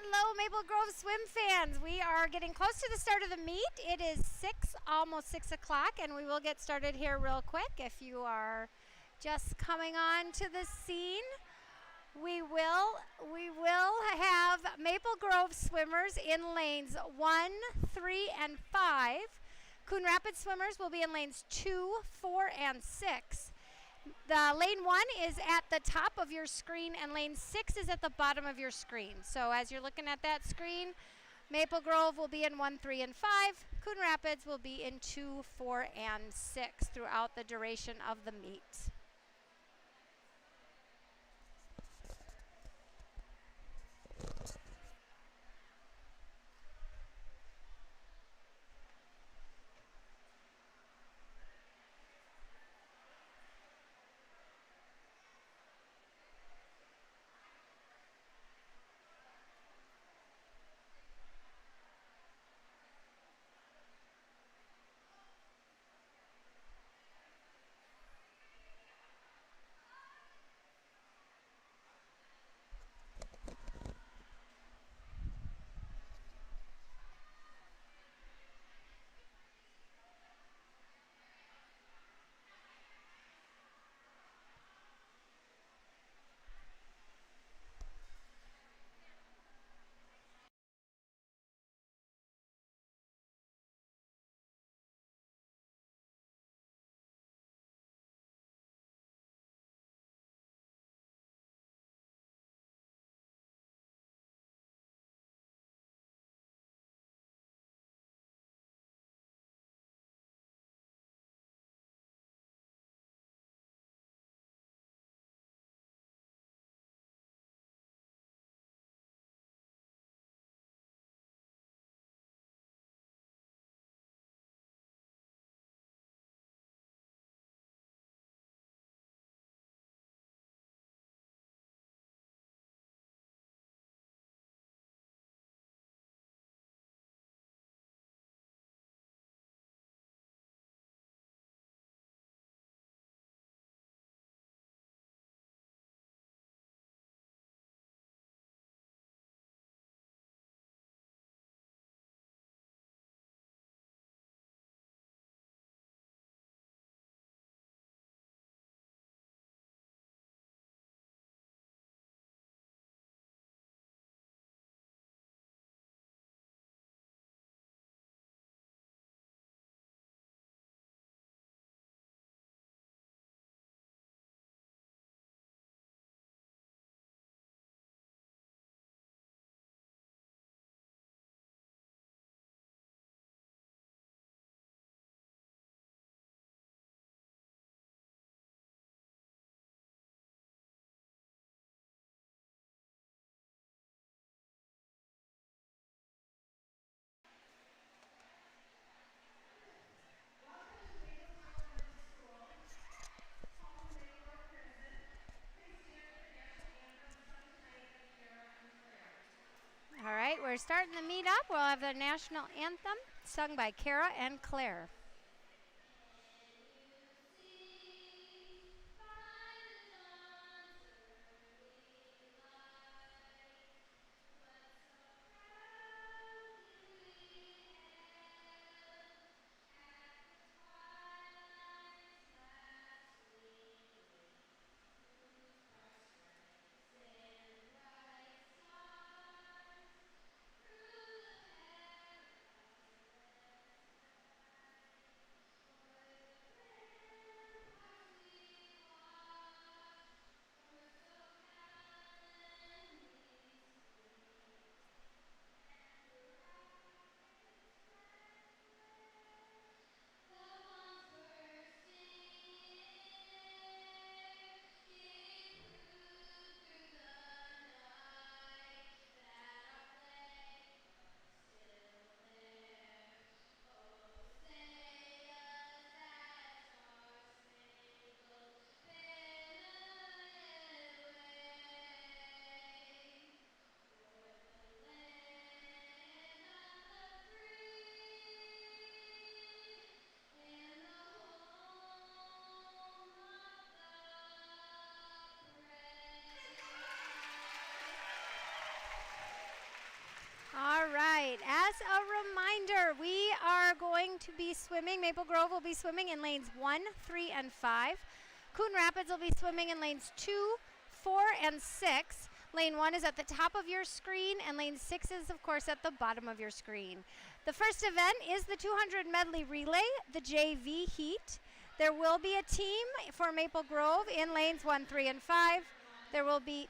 Hello, Maple Grove swim fans. We are getting close to the start of the meet. It is almost 6 o'clock, and we will get started here real quick. If you are just coming on to the scene, we will have Maple Grove swimmers in lanes 1, 3, and 5. Coon Rapids swimmers will be in lanes 2, 4, and 6. The lane 1 is at the top of your screen, and lane 6 is at the bottom of your screen. So as you're looking at that screen, Maple Grove will be in 1, 3, and 5. Coon Rapids will be in 2, 4, and 6 throughout the duration of the meet. All right, we're starting the meet up. We'll have the national anthem sung by Kara and Claire. going to be swimming. Maple Grove will be swimming in lanes 1, 3, and 5. Coon Rapids will be swimming in lanes 2, 4, and 6. Lane 1 is at the top of your screen, and lane 6 is, of course, at the bottom of your screen. The first event is the 200 medley relay, the JV heat. There will be a team for Maple Grove in lanes 1, 3, and 5. There will be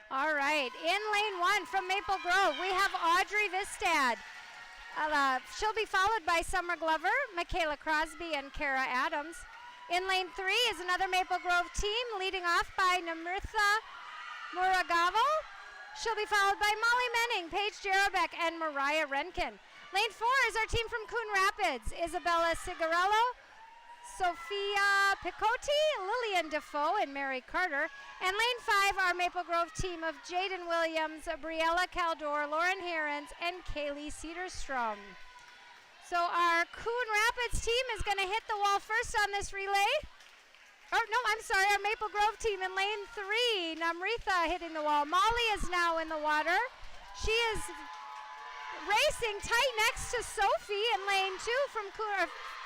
all right, in lane 1 from Maple Grove, we have Audrey Vistad. She'll be followed by Summer Glover, Michaela Crosby, and Kara Adams. In lane 3 is another Maple Grove team, leading off by Namritha Muragavel. She'll be followed by Molly Menning, Paige Jarabek, and Mariah Renkin. Lane 4 is our team from Coon Rapids, Isabella Cigarello, Sophia Picotti, Lillian Defoe, and Mary Carter. And lane 5, our Maple Grove team of Jaden Williams, Briella Caldor, Lauren Herons, and Kaylee Cedarstrom. So our Coon Rapids team is going to hit the wall first on this relay. Oh, no, I'm sorry, our Maple Grove team in lane 3, Namritha hitting the wall. Molly is now in the water. She is racing tight next to Sophie in lane 2 from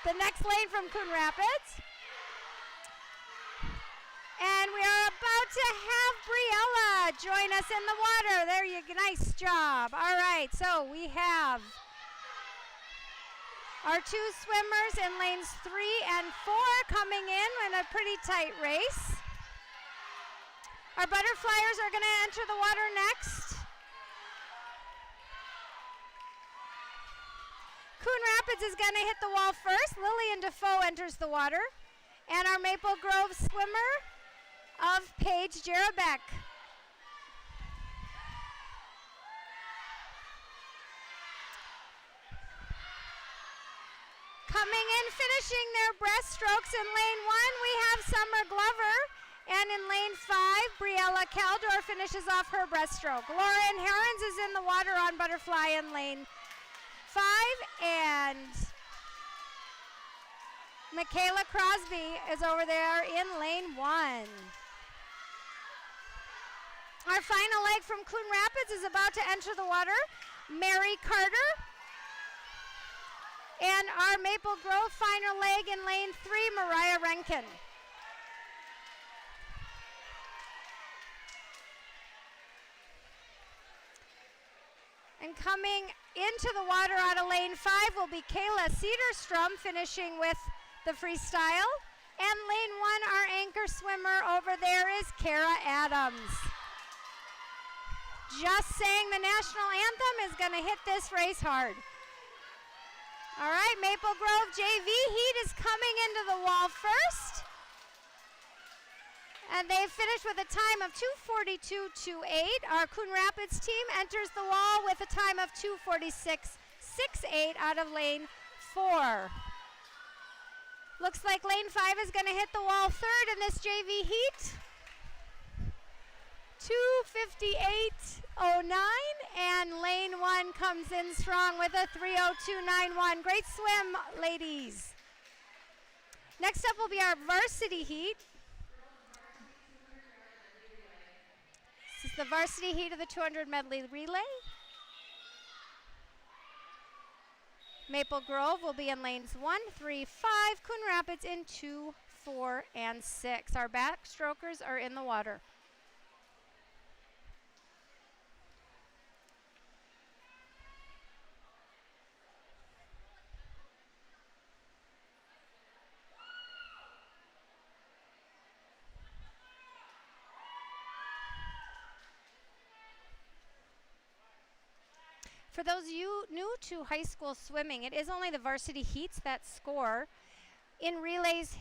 the next lane from Coon Rapids. And we are about to have Briella join us in the water. There you go, nice job. All right, so we have our 2 swimmers in lanes 3 and 4 coming in a pretty tight race. Our butterflyers are going to enter the water next. Coon Rapids is going to hit the wall first. Lillian Defoe enters the water. And our Maple Grove swimmer of Paige Jarabek. Coming in, finishing their breaststrokes in lane 1, we have Summer Glover. And in lane 5, Briella Caldor finishes off her breaststroke. Lauren Herons is in the water on butterfly in lane 5, and Michaela Crosby is over there in lane 1. Our final leg from Coon Rapids is about to enter the water. Mary Carter. And our Maple Grove final leg in lane 3, Mariah Renkin. And coming into the water out of lane 5 will be Kayla Cedarstrom, finishing with the freestyle. And lane 1, our anchor swimmer over there is Kara Adams. Just saying, the national anthem is going to hit this race hard. All right, Maple Grove JV heat is coming into the wall first. And they finished with a time of 2:42.28. Our Coon Rapids team enters the wall with a time of 2:46.68 out of lane 4. Looks like lane 5 is going to hit the wall third in this JV heat. 2:58.09, and lane 1 comes in strong with a 3:02.91. Great swim, ladies. Next up will be our varsity heat. This is the varsity heat of the 200 medley relay. Maple Grove will be in lanes 1, 3, 5. Coon Rapids in 2, 4, and 6. Our backstrokers are in the water. For those you new to high school swimming, it is only the varsity heats that score. In relays,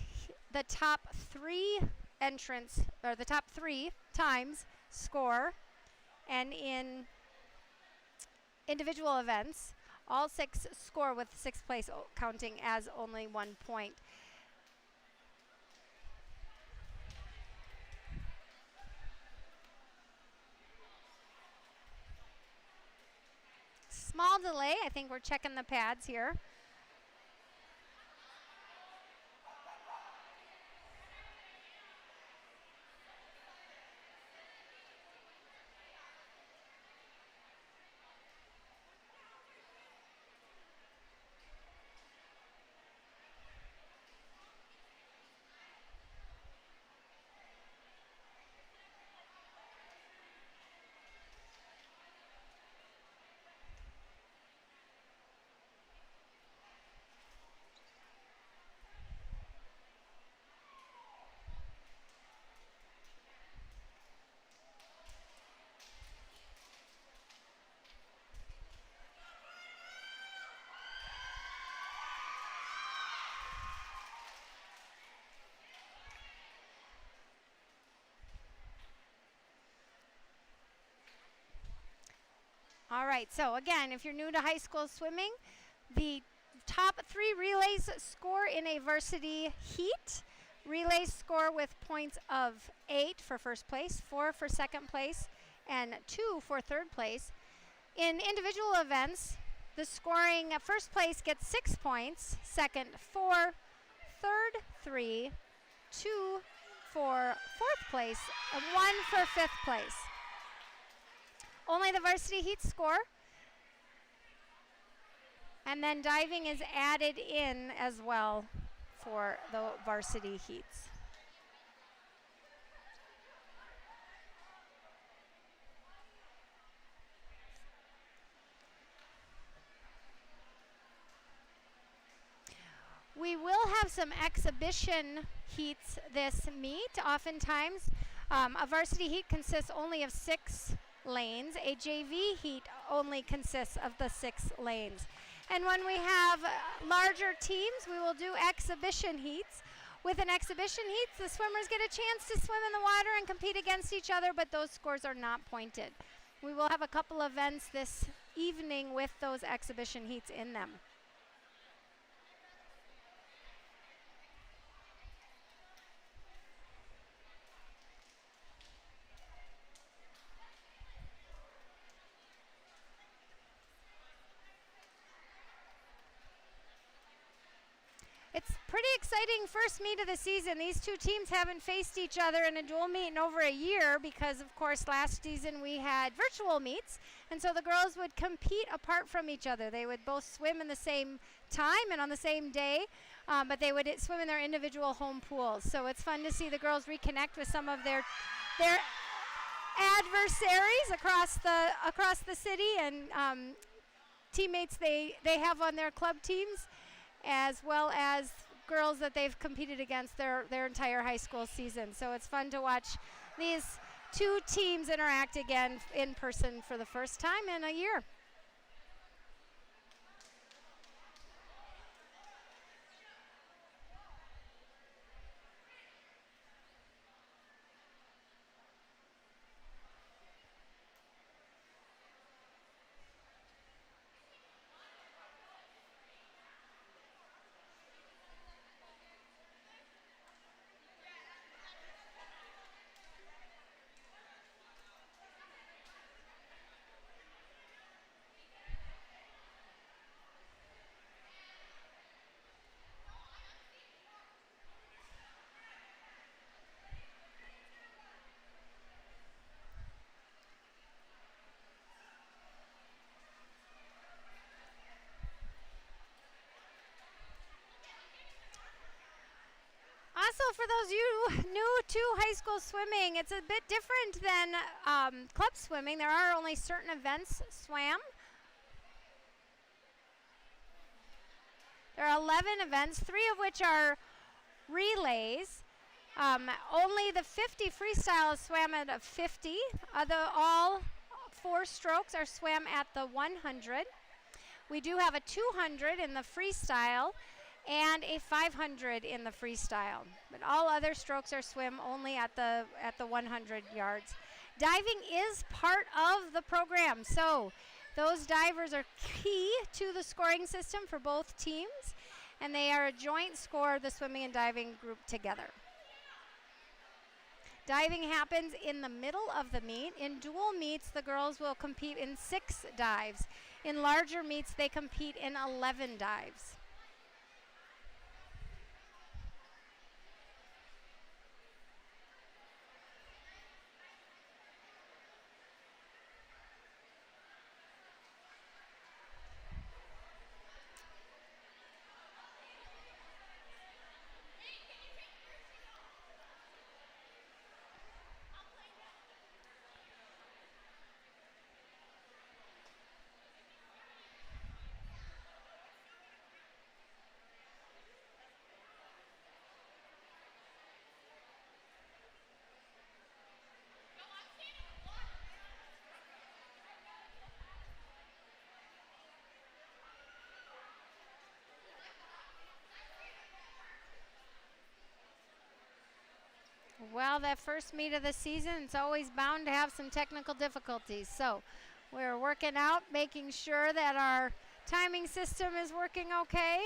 the top three the top 3 times score. And in individual events, all 6 score with 6th place counting as only 1 point. Small delay. I think we're checking the pads here. All right, so again, if you're new to high school swimming, the top 3 relays score in a varsity heat. Relays score with points of 8 for first place, 4 for second place, and 2 for third place. In individual events, the scoring first place gets 6 points, second 4, third 3, 2 for fourth place, and 1 for fifth place. Only the varsity heats score. And then diving is added in as well for the varsity heats. We will have some exhibition heats this meet. Oftentimes, a varsity heat consists only of 6 lanes. A JV heat only consists of the 6 lanes. And when we have larger teams, we will do exhibition heats. With an exhibition heats, the swimmers get a chance to swim in the water and compete against each other, but those scores are not pointed. We will have a couple events this evening with those exhibition heats in them. It's pretty exciting first meet of the season. These two teams haven't faced each other in a dual meet in over a year because, of course, last season we had virtual meets, and so the girls would compete apart from each other. They would both swim in the same time and on the same day, but they would swim in their individual home pools. So it's fun to see the girls reconnect with some of their adversaries across the city and teammates they have on their club teams, as well as girls that they've competed against their entire high school season. So it's fun to watch these two teams interact again in person for the first time in a year. Also, for those you new to high school swimming, it's a bit different than club swimming. There are only certain events swam. There are 11 events, 3 of which are relays. Only the 50 freestyle swam at a 50. All 4 strokes are swam at the 100. We do have a 200 in the freestyle and a 500 in the freestyle. But all other strokes are swim only at the 100 yards. Diving is part of the program, so those divers are key to the scoring system for both teams, and they are a joint score, the swimming and diving group together. Diving happens in the middle of the meet. In dual meets, the girls will compete in 6 dives. In larger meets, they compete in 11 dives. Well, that first meet of the season, it's always bound to have some technical difficulties. So we're working out, making sure that our timing system is working okay.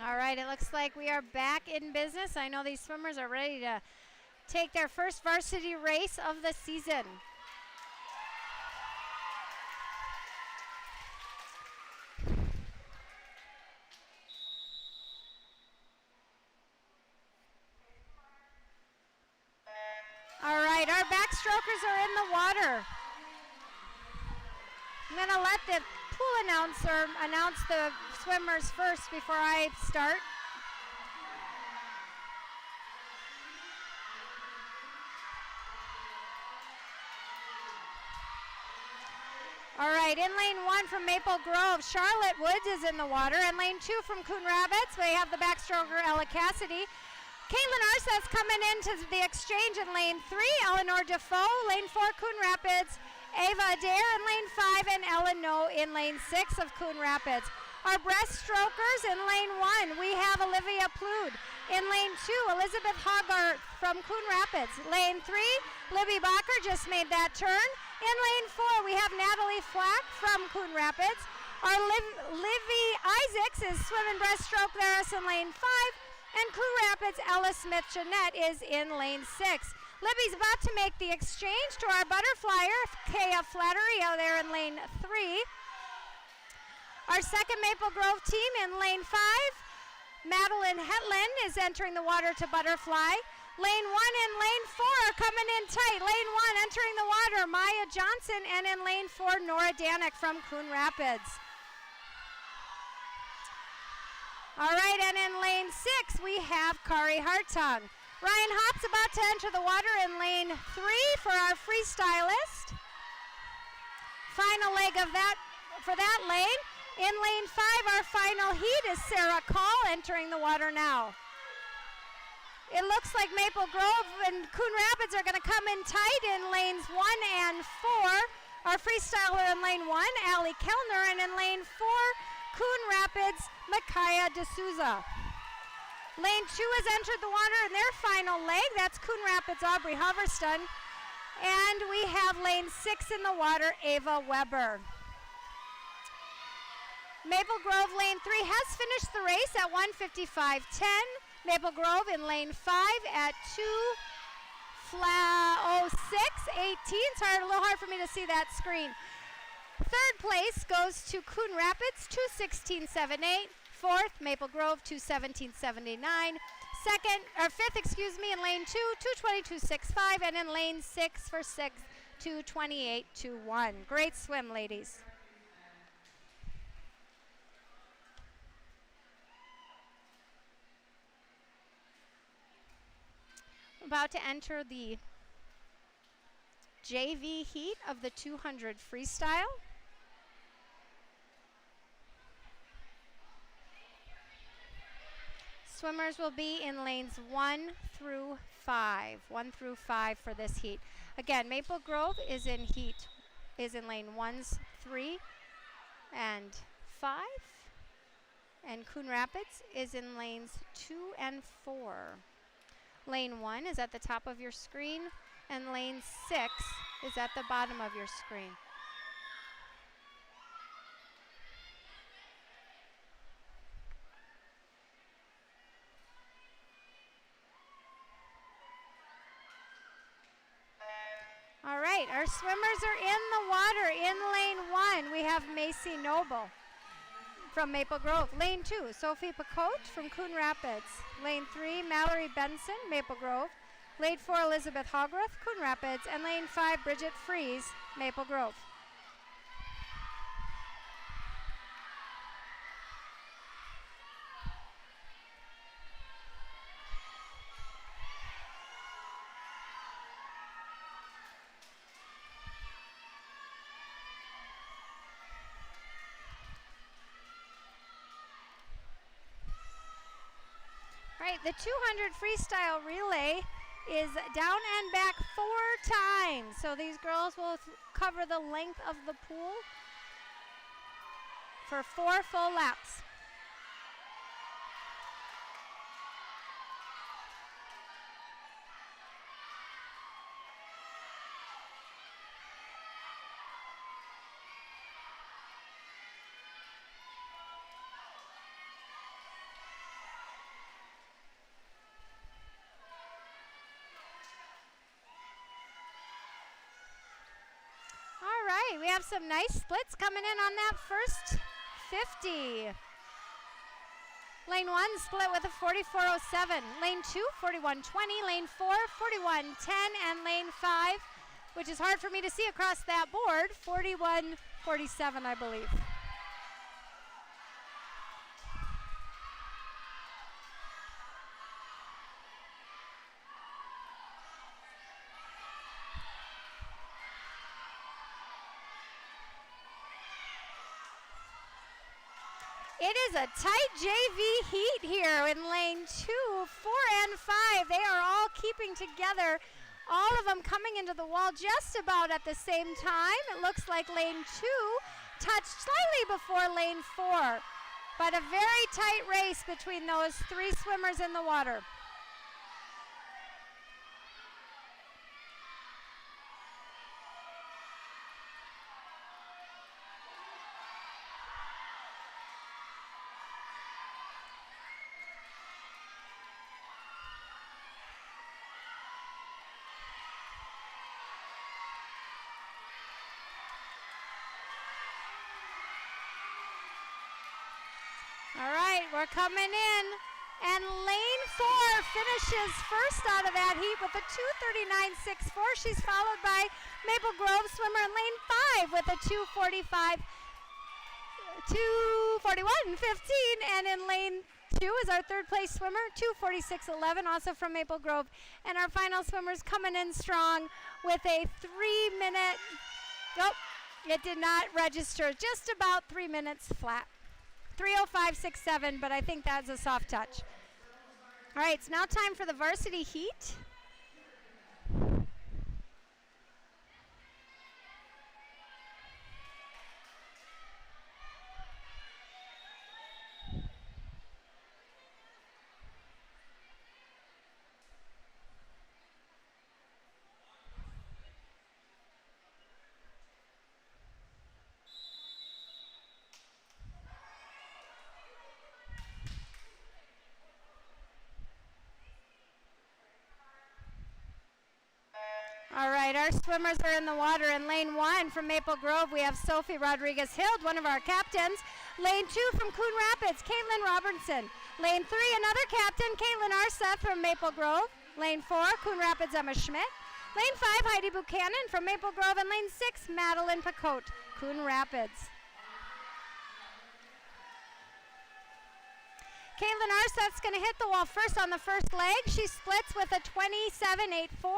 All right, it looks like we are back in business. I know these swimmers are ready to take their first varsity race of the season. All right, our backstrokers are in the water. I'm going to let the pool announcer announce the swimmers first before I start. All right, in lane 1 from Maple Grove, Charlotte Woods is in the water. In lane 2 from Coon Rapids, they have the backstroker Ella Cassidy. Caitlin Arseth's coming into the exchange in lane 3, Eleanor Defoe. Lane 4, Coon Rapids, Ava Adair in lane 5, and Ellen No in lane 6 of Coon Rapids. Our breaststrokers in lane 1, we have Olivia Plood. In lane 2, Elizabeth Hogarth from Coon Rapids. Lane 3, Libby Bacher just made that turn. In lane 4, we have Natalie Flack from Coon Rapids. Our Livy Isaacs is swimming breaststroke there in lane 5. And Coon Rapids' Ella Smith-Jeanette is in lane 6. Libby's about to make the exchange to our butterflyer, Kaya Flattery, out there in lane 3. Our second Maple Grove team in lane 5, Madeline Hetland is entering the water to butterfly. Lane 1 and lane 4 are coming in tight. Lane 1 entering the water, Maya Johnson, and in lane 4, Nora Danek from Coon Rapids. All right, and in lane 6, we have Kari Hartong. Ryan Hopp's about to enter the water in lane 3 for our freestylist. Final leg of that, for that lane, In lane 5, our final heat is Sarah Call entering the water now. It looks like Maple Grove and Coon Rapids are going to come in tight in lanes 1 and 4. Our freestyler in lane 1, Allie Kellner, and in lane 4, Coon Rapids, Micaiah D'Souza. Lane 2 has entered the water in their final leg. That's Coon Rapids' Aubrey Hoverston. And we have lane 6 in the water, Ava Weber. Maple Grove lane 3 has finished the race at 1:55.10. Maple Grove in lane 5 at 2:06.18. Sorry, a little hard for me to see that screen. Third place goes to Coon Rapids, 2:16.78. Fourth, Maple Grove, 2:17.79. Fifth, in lane 2, 2:22.65, and in lane 6 for sixth, 2:28.21. Great swim, ladies. About to enter the JV heat of the 200 freestyle. Swimmers will be in lanes 1 through 5. 1 through 5 for this heat. Again, Maple Grove is in lane 1s 3 and 5. And Coon Rapids is in lanes 2 and 4. Lane 1 is at the top of your screen, and lane 6 is at the bottom of your screen. All right, our swimmers are in the water. In lane 1, we have Macy Noble from Maple Grove. Lane 2, Sophie Picote from Coon Rapids. Lane 3, Mallory Benson, Maple Grove. Lane 4, Elizabeth Hogarth, Coon Rapids. And lane 5, Bridget Fries, Maple Grove. Right, the 200 freestyle relay is down and back 4 times. So these girls will cover the length of the pool for 4 full laps. We have some nice splits coming in on that first 50. Lane 1 split with a 44.07. Lane 2, 41.20. Lane 4, 41.10. And lane 5, which is hard for me to see across that board, 41.47, I believe. It is a tight JV heat here in lane 2, 4, and 5. They are all keeping together, all of them coming into the wall just about at the same time. It looks like lane 2 touched slightly before lane 4, but a very tight race between those 3 swimmers in the water. All right, we're coming in, and lane 4 finishes first out of that heat with a 2:39.64. She's followed by Maple Grove swimmer in lane 5 with a 2:41.15, and in lane 2 is our third place swimmer, 2:46.11, also from Maple Grove. And our final swimmer's coming in strong with a 3-minute, It did not register. Just about 3 minutes flat. 3:05.67, but I think that's a soft touch. All right, it's now time for the varsity heat. All right, our swimmers are in the water. In lane 1 from Maple Grove, we have Sophie Rodriguez-Hild, one of our captains. Lane 2 from Coon Rapids, Caitlin Robertson. Lane 3, another captain, Caitlin Arseth from Maple Grove. Lane 4, Coon Rapids, Emma Schmidt. Lane 5, Heidi Buchanan from Maple Grove. And lane 6, Madeline Picote, Coon Rapids. Caitlin Arseth's going to hit the wall first on the first leg. She splits with a 27.84.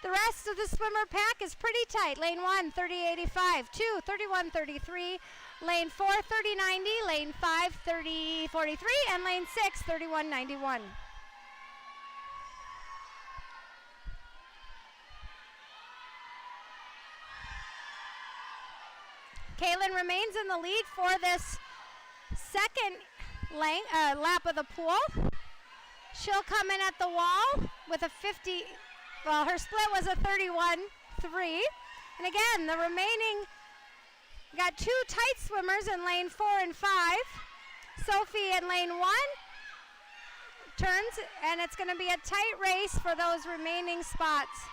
The rest of the swimmer pack is pretty tight. Lane 1, 30.85. 2, 31.33. Lane 4, 30.90. Lane 5, 30.43. And lane 6, 31.91. Caitlin remains in the lead for this second lap of the pool. She'll come in at the wall with a 50. Well, her split was a 31.3. And again, the remaining, got 2 tight swimmers in lane 4 and 5. Sophie in lane 1 turns, and it's going to be a tight race for those remaining spots.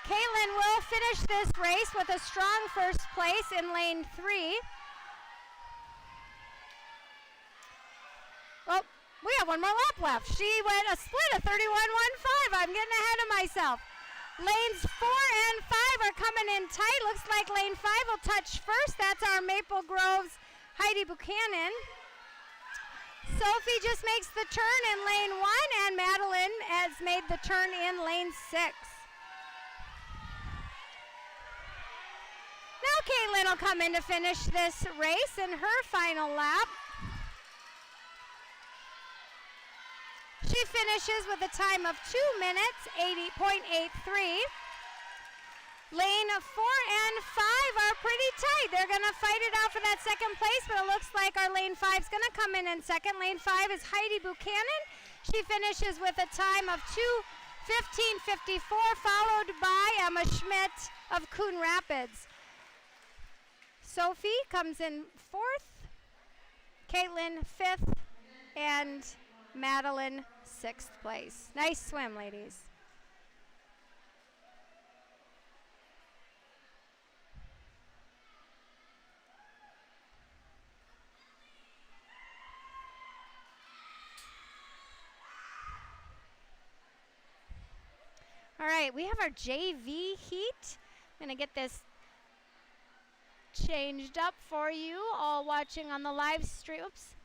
Caitlin will finish this race with a strong first place in lane 3. Oh, we have one more lap left. She went a split of 31.15. I'm getting ahead of myself. Lanes 4 and 5 are coming in tight. Looks like lane 5 will touch first. That's our Maple Grove's Heidi Buchanan. Sophie just makes the turn in lane 1, and Madeline has made the turn in lane 6. Now Caitlin will come in to finish this race in her final lap. She finishes with a time of 2 minutes, 80.83. Lane 4 and 5 are pretty tight. They're going to fight it out for that second place, but it looks like our lane 5 is going to come in second. Lane 5 is Heidi Buchanan. She finishes with a time of 2:15.54, followed by Emma Schmidt of Coon Rapids. Sophie comes in 4th, Caitlin 5th, and Madeline 6th place. Nice swim, ladies. All right, we have our JV heat. I'm going to get this changed up for you, all watching on the live stream. Oops.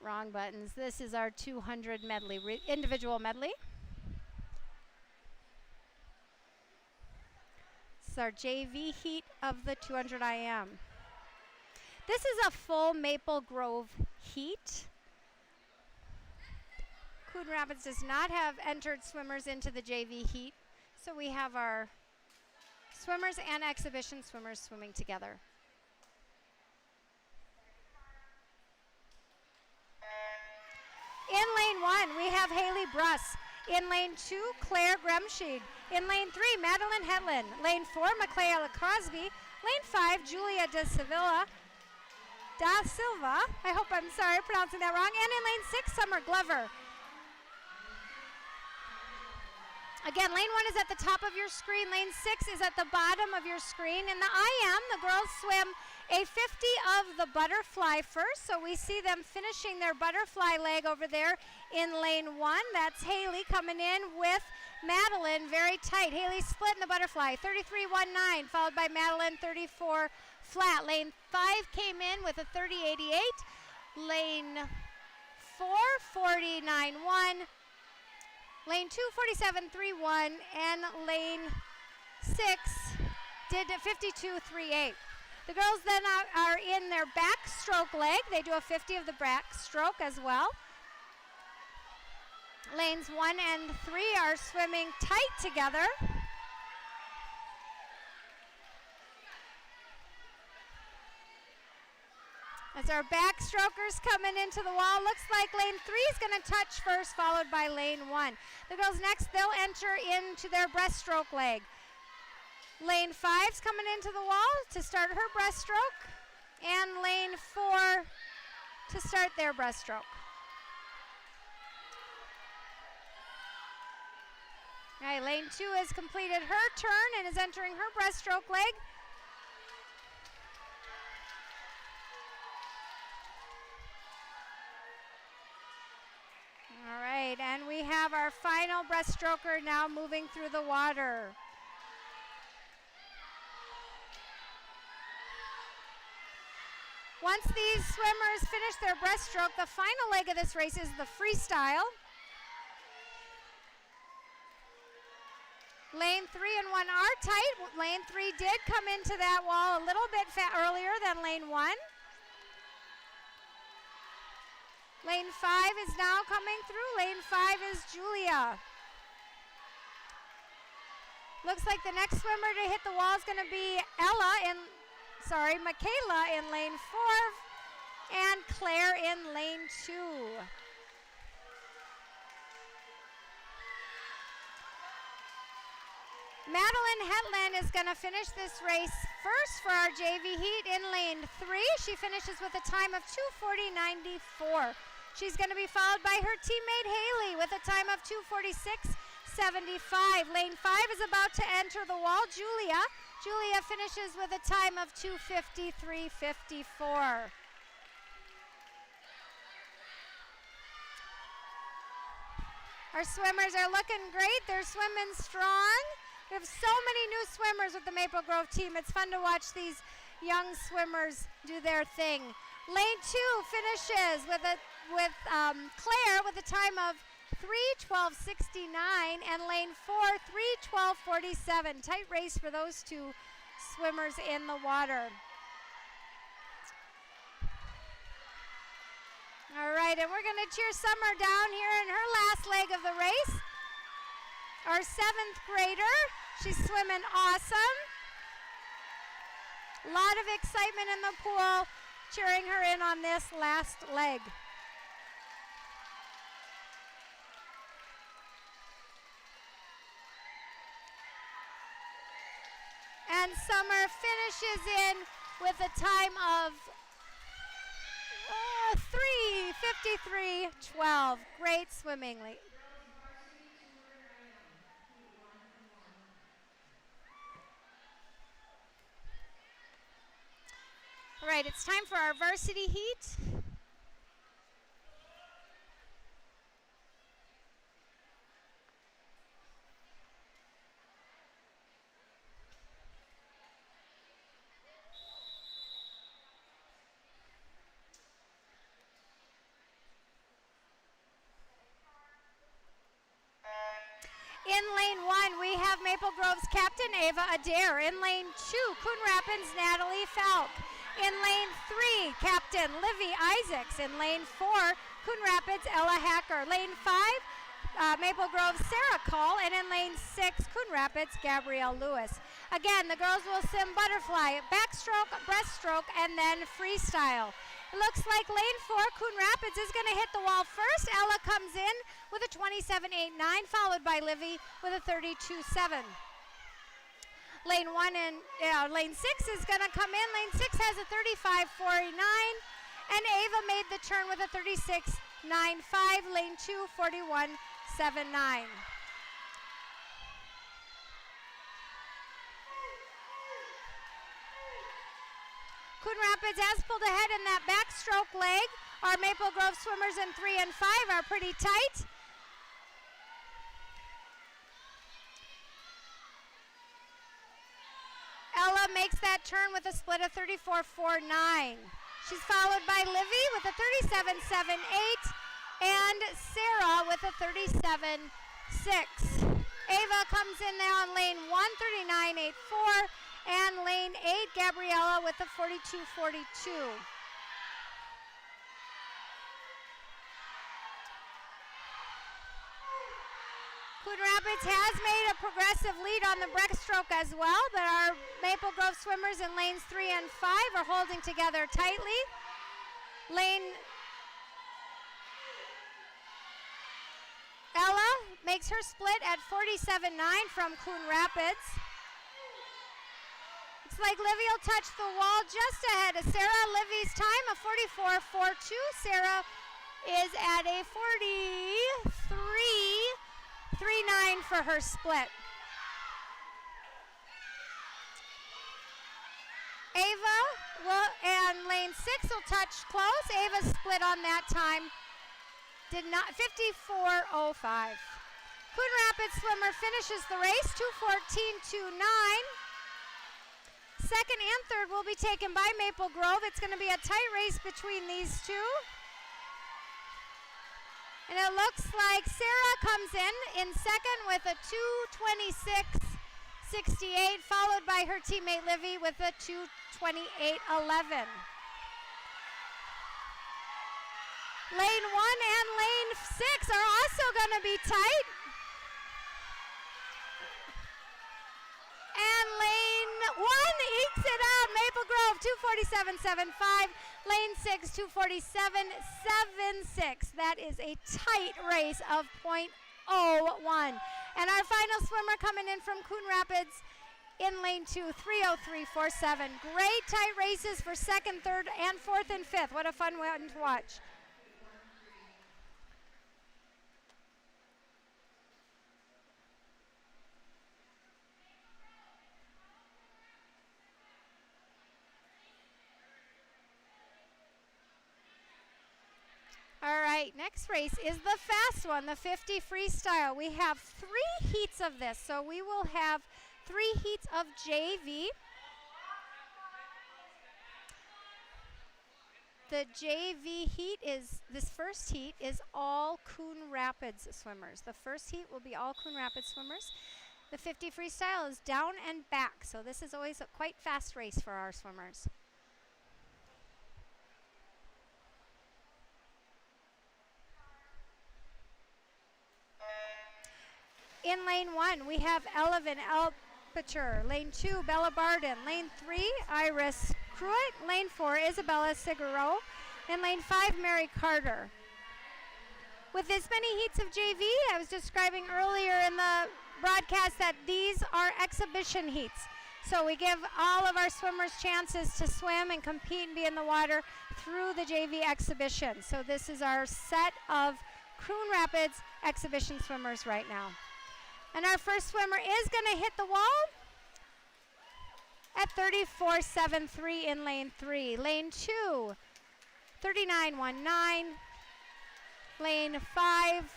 Wrong buttons. This is our 200 medley, individual medley. This is our JV heat of the 200 IM. This is a full Maple Grove heat. Coon Rapids does not have entered swimmers into the JV heat, so we have our swimmers and exhibition swimmers swimming together. In lane 1, we have Haley Bruss. In lane 2, Claire Gremschied. In lane 3, Madeline Hetland. Lane 4, Michaela Crosby. Lane 5, Julia Da Silva. I hope I'm sorry pronouncing that wrong. And in lane 6, Summer Glover. Again, lane 1 is at the top of your screen. Lane 6 is at the bottom of your screen. In the IM, the girls swim a 50 of the butterfly first. So we see them finishing their butterfly leg over there in lane 1. That's Haley coming in with Madeline very tight. Haley split in the butterfly, 33.19, followed by Madeline 34 flat. Lane 5 came in with a 30.88. Lane 4, 49.1. Lane 2, 47.31, and lane 6 did 52.38. The girls then are in their backstroke leg. They do a 50 of the backstroke as well. Lanes 1 and 3 are swimming tight together. As our backstrokers coming into the wall, looks like lane 3 is going to touch first, followed by lane 1. The girls next, they'll enter into their breaststroke leg. Lane 5's coming into the wall to start her breaststroke, and lane 4 to start their breaststroke. All right, lane 2 has completed her turn and is entering her breaststroke leg. All right, and we have our final breaststroker now moving through the water. Once these swimmers finish their breaststroke, the final leg of this race is the freestyle. Lane 3 and 1 are tight. Lane 3 did come into that wall a little bit earlier than lane 1. Lane 5 is now coming through. Lane 5 is Julia. Looks like the next swimmer to hit the wall is going to be Michaela in lane 4 and Claire in lane 2. Madeline Hetland is going to finish this race first for our JV heat in lane 3. She finishes with a time of 2:40.94. She's going to be followed by her teammate Haley with a time of 2:46.75. Lane 5 is about to enter the wall. Julia finishes with a time of 2:53.54. Our swimmers are looking great. They're swimming strong. We have so many new swimmers with the Maple Grove team. It's fun to watch these young swimmers do their thing. Lane 2 finishes with Claire with a time of 3:12.69, and lane 4 3:12.47. Tight race for those two swimmers in the water. All right, and we're going to cheer Summer down here in her last leg of the race. Our 7th grader, she's swimming awesome. A lot of excitement in the pool, cheering her in on this last leg. And Summer finishes in with a time of 3:53.12. Great swimming. All right, it's time for our varsity heat. In lane 1, we have Maple Grove's captain, Ava Adair. In lane 2, Coon Rapids' Natalie Falk. In lane 3, Captain Livy Isaacs. In lane 4, Coon Rapids' Ella Hacker. Lane 5, Maple Grove's Sarah Call. And in lane 6, Coon Rapids' Gabrielle Lewis. Again, the girls will sim butterfly, backstroke, breaststroke, and then freestyle. It looks like lane 4, Coon Rapids, is going to hit the wall first. Ella comes in with a 27.89, followed by Livy with a 32.7. Lane 1 and lane 6 is going to come in. Lane 6 has a 35.49, and Ava made the turn with a 36.95. Lane 2, 41.79. Coon Rapids has pulled ahead in that backstroke leg. Our Maple Grove swimmers in 3 and 5 are pretty tight. Ella makes that turn with a split of 34.49. She's followed by Livy with a 37.78 and Sarah with a 37.2. 6. Ava comes in there on lane 1, 39.84. And lane 8, Gabriella with a 42.42. Coon Rapids has made a progressive lead on the breaststroke as well, but our Maple Grove swimmers in lanes 3 and 5 are holding together tightly. Ella makes her split at 47.9 from Coon Rapids. Looks like Livy will touch the wall just ahead of Sarah. Livy's time of 44.42. Sarah is at a 43.39 for her split. Ava and lane 6 will touch close. Ava split on that time. Did not 54.05. Coon Rapids swimmer finishes the race 2:14.29. Second and third will be taken by Maple Grove. It's going to be a tight race between these two. And it looks like Sarah comes in second with a 2:26.68, followed by her teammate Livy with a 2:28.11. Lane 1 and lane 6 are also going to be tight. And lane 1 ekes it out. Maple Grove 2:47.75. Lane 6 2:47.76. That is a tight race of .01. And our final swimmer coming in from Coon Rapids in lane 2, 3:03.47. Great tight races for second, third, and fourth and fifth. What a fun one to watch. All right, next race is the fast one, the 50 freestyle. We have 3 heats of this, so we will have 3 heats of JV. The JV heat this first heat is all Coon Rapids swimmers. The first heat will be all Coon Rapids swimmers. The 50 freestyle is down and back, so this is always a quite fast race for our swimmers. In lane 1, we have Elevin Elpicher. Lane 2, Bella Barden. Lane 3, Iris Cruitt. Lane 4, Isabella Siguro. And lane 5, Mary Carter. With this many heats of JV, I was describing earlier in the broadcast that these are exhibition heats. So we give all of our swimmers chances to swim and compete and be in the water through the JV exhibition. So this is our set of Coon Rapids exhibition swimmers right now. And our first swimmer is going to hit the wall at 34.73 in lane 3. Lane 2, 39.19. Lane 5,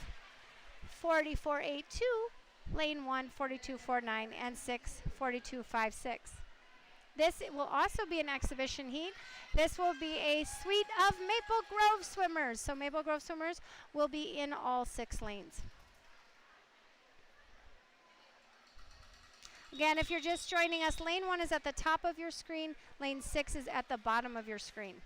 44.82. Lane 1, 42.49. And 6, 42.56. This will also be an exhibition heat. This will be a suite of Maple Grove swimmers. So Maple Grove swimmers will be in all 6 lanes. Again, if you're just joining us, lane 1 is at the top of your screen. Lane 6 is at the bottom of your screen.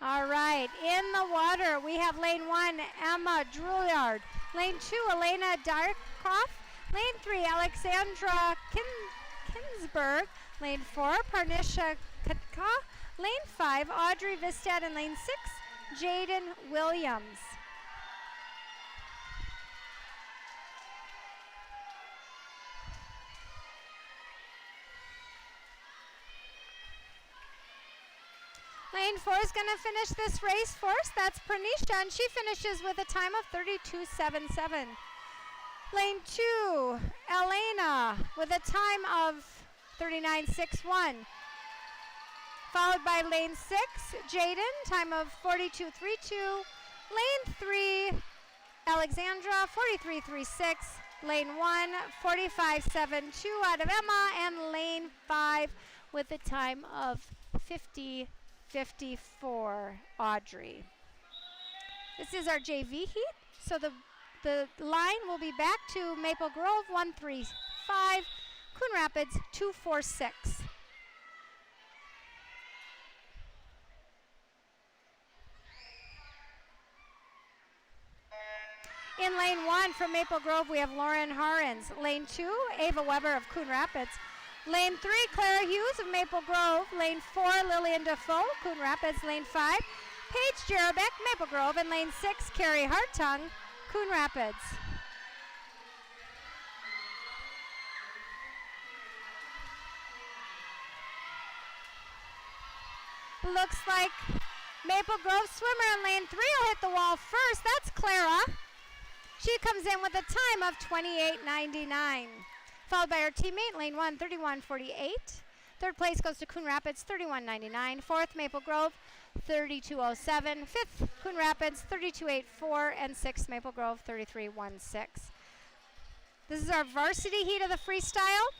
All right, in the water, we have lane 1, Emma Drouillard. Lane 2, Elena Darkoff. Lane 3, Alexandra Kinsberg. Lane 4, Parnisha Katka. Lane 5, Audrey Vistad. And lane 6, Jaden Williams. Lane 4 is going to finish this race for us. That's Pranisha, and she finishes with a time of 32.77. Lane 2, Elena, with a time of 39.61. Followed by lane 6, Jaden, time of 42.32. Lane 3, Alexandra, 43.36. Lane 1, 45.72 out of Emma. And lane 5 with a time of 50.54, Audrey. This is our JV heat. So the line will be back to Maple Grove, 135. Coon Rapids, 246. In lane 1 from Maple Grove, we have Lauren Harens. Lane 2, Ava Weber of Coon Rapids. Lane 3, Clara Hughes of Maple Grove. Lane 4, Lillian Defoe, Coon Rapids. Lane 5, Paige Jarabek, Maple Grove. And lane 6, Carrie Hartung, Coon Rapids. Looks like Maple Grove swimmer in lane 3 will hit the wall first. That's Clara. She comes in with a time of 28.99. Followed by her teammate, lane 1, 31.48. Third place goes to Coon Rapids, 31.99. Fourth, Maple Grove, 32.07. Fifth, Coon Rapids, 32.84. And sixth, Maple Grove, 33.16. This is our varsity heat of the freestyle.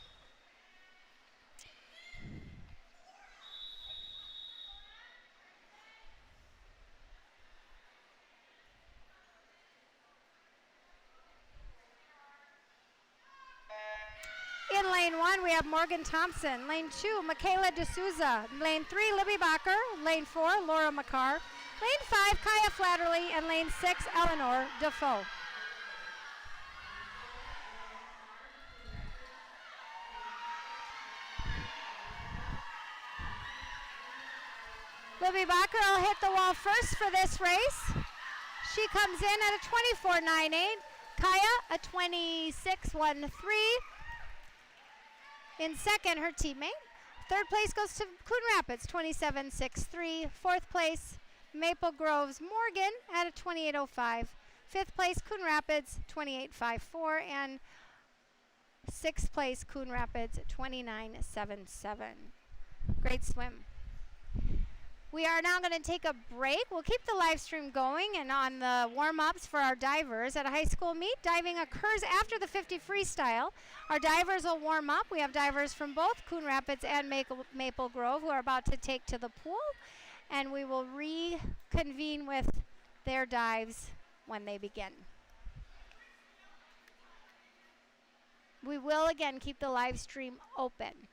In lane 1, we have Morgan Thompson. Lane 2, Michaela D'Souza. Lane 3, Libby Bacher. Lane 4, Laura McCarr. Lane 5, Kaya Flatterly. And lane 6, Eleanor Defoe. Libby Bacher will hit the wall first for this race. She comes in at a 24.98. Kaya, a 26.13. In second, her teammate. Third place goes to Coon Rapids, 27.63. Fourth place, Maple Grove's Morgan at a 28.05. Fifth place, Coon Rapids, 28.54. And sixth place, Coon Rapids, 29.77. Great swim. We are now going to take a break. We'll keep the live stream going and on the warm-ups for our divers. At a high school meet, diving occurs after the 50 freestyle. Our divers will warm up. We have divers from both Coon Rapids and Maple Grove who are about to take to the pool. And we will reconvene with their dives when they begin. We will, again, keep the live stream open.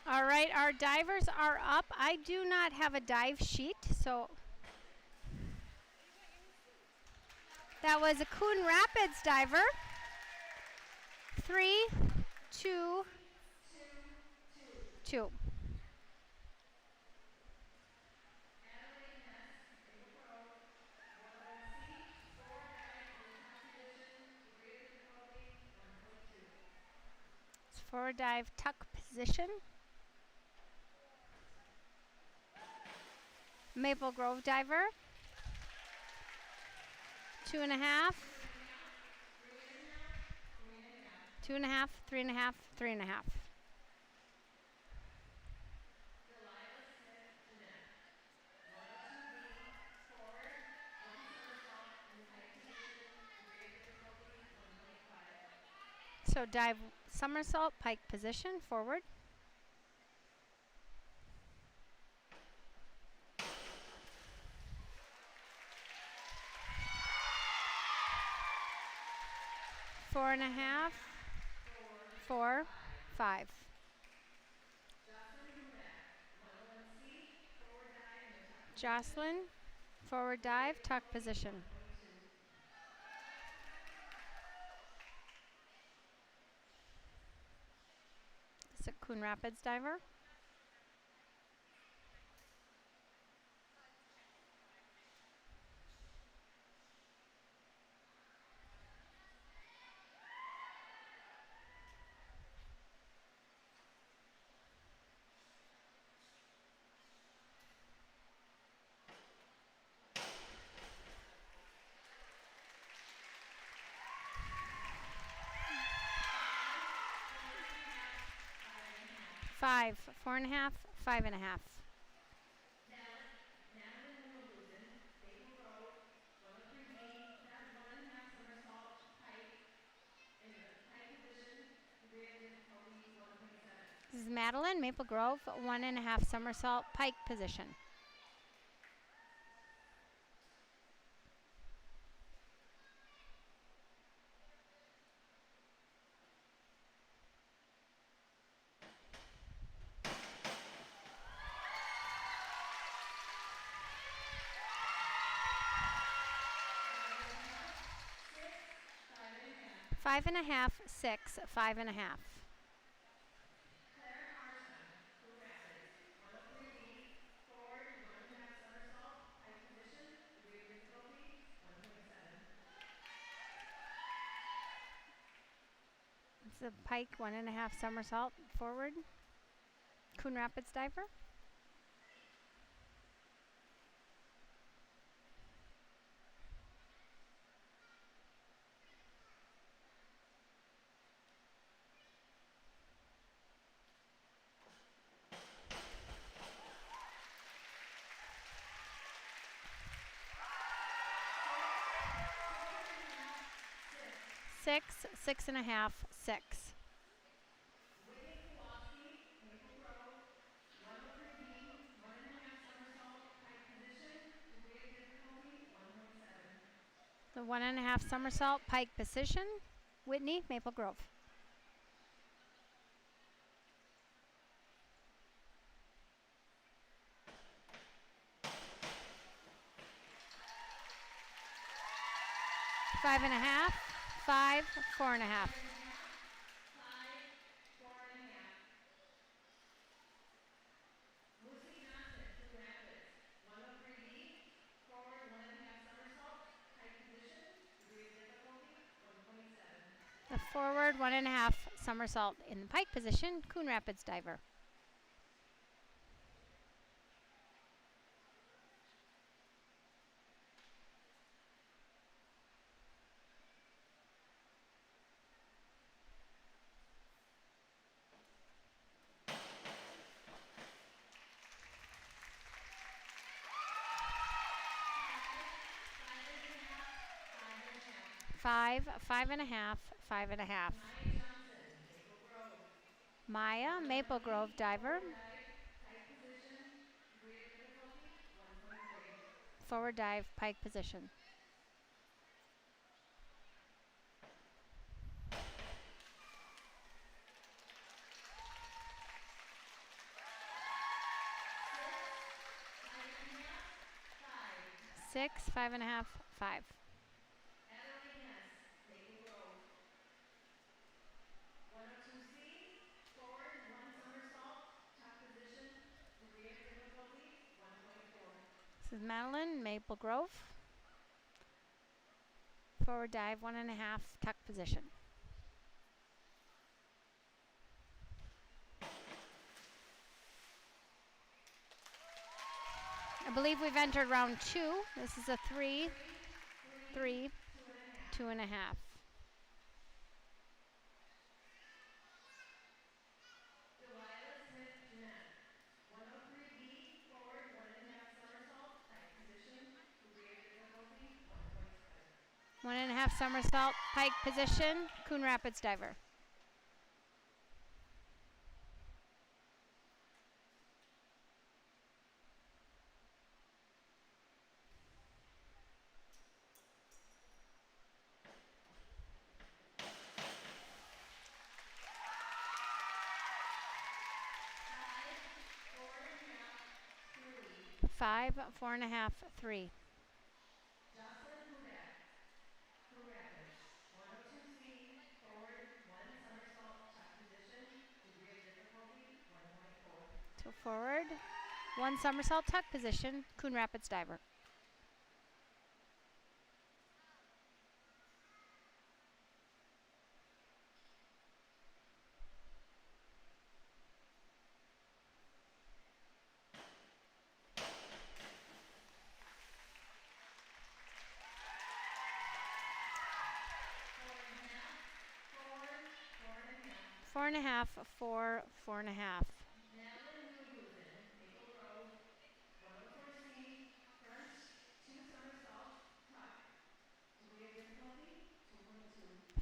All right, our divers are up. I do not have a dive sheet, so that was a Coon Rapids diver. 3, 2, 2. It's forward dive tuck position. Maple Grove diver. 2.5. 2.5, 3.5, 3.5. So dive somersault, pike position, forward. Four and a half, 4, 5. Jocelyn, forward dive, tuck position. It's a Coon Rapids diver. Five, 4.5, 5.5. This is Madeline, Maple Grove, 1.5 somersault, pike position. Five and a half, 6, 5.5. It's a pike, 1.5 somersault, forward. Coon Rapids diver. Six, 6.5, 6. The 1.5 somersault, pike position. Whitney, Maple Grove. Five and a half, 5, 4.5. The forward 1.5 somersault in the pike position, Coon Rapids diver. Five, 5.5, 5.5. Maya, Maple Grove diver. Forward dive, pike position. 6, 5.5, 5. This is Madeline, Maple Grove. Forward dive, 1.5, tuck position. I believe we've entered round 2. This is a 3, 3, 2.5. One and a half somersault, pike position, Coon Rapids diver. Five, 4.5, 3. So forward, 1 somersault, tuck position, Coon Rapids diver. Four and a half, 4, 4.5.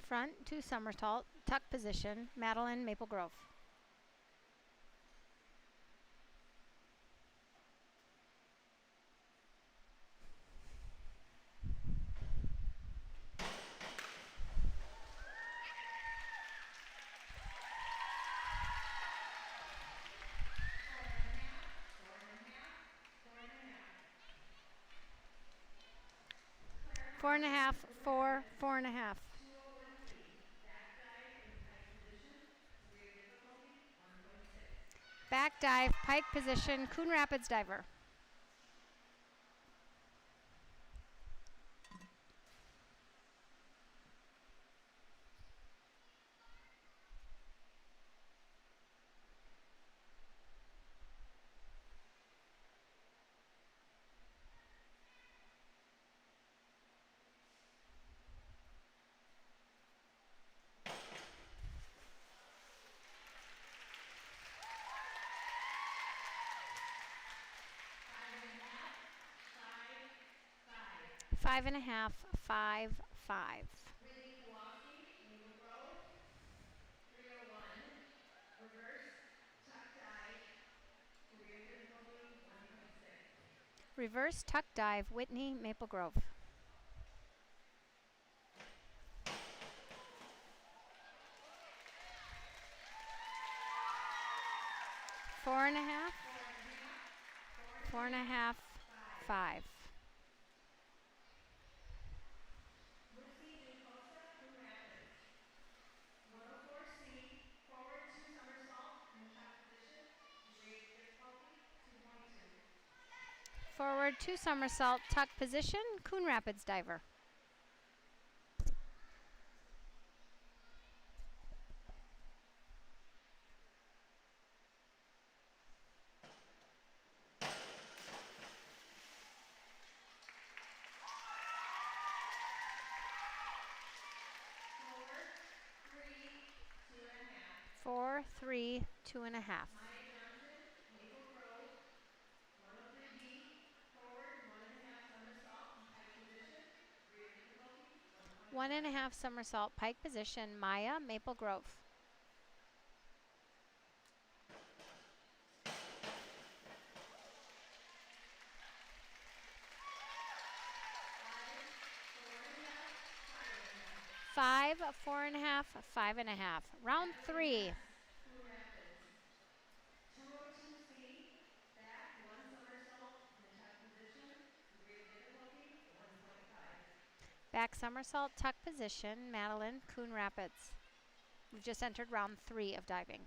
Front, 2 somersault, tuck position, Madeline, Maple Grove. Four and a half, 4, 4.5. Back dive, pike position, Coon Rapids diver. Five and a half, 5, 5. Reverse tuck dive, Whitney, Maple Grove. Four and a half, 4.5, 5. Forward, 2 somersault, tuck position, Coon Rapids diver. Four, 3, 2.5. One and a half somersault, pike position, Maya, Maple Grove. Five, 4.5, 5.5. Round 3. Back somersault, tuck position, Madeline, Coon Rapids. We've just entered round 3 of diving.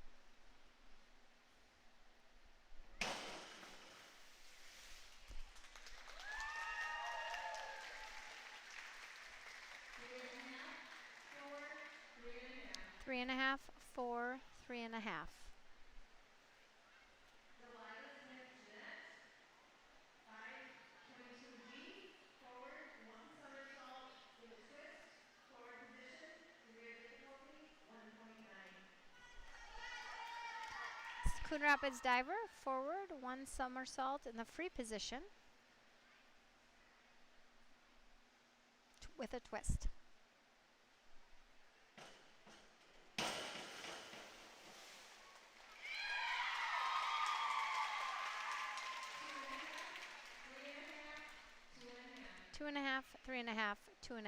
Three and a half, 4, 3.5. Coon Rapids diver, forward, 1 somersault in the free position with a twist. Two and a half, 3.5, 2.5.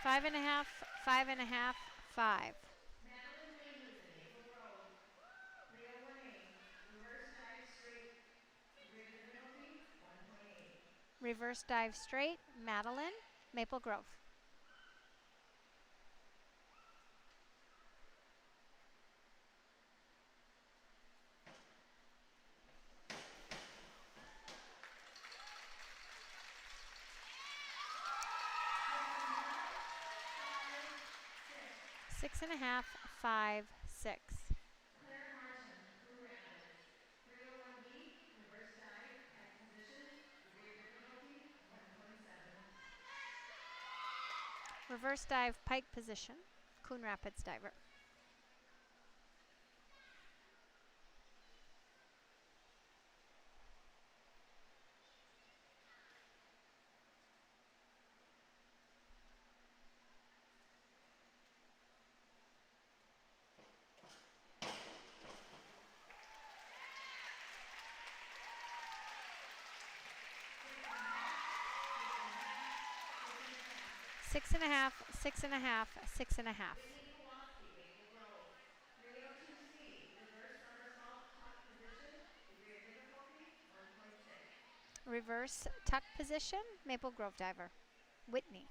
Five and a half, 5.5, 5. Reverse dive straight, Madeline, Maple Grove. Six and a half, 5, 6. Reverse dive, pike position, Coon Rapids diver. Six and a half, 6.5, 6.5. Reverse tuck position, Maple Grove diver, Whitney.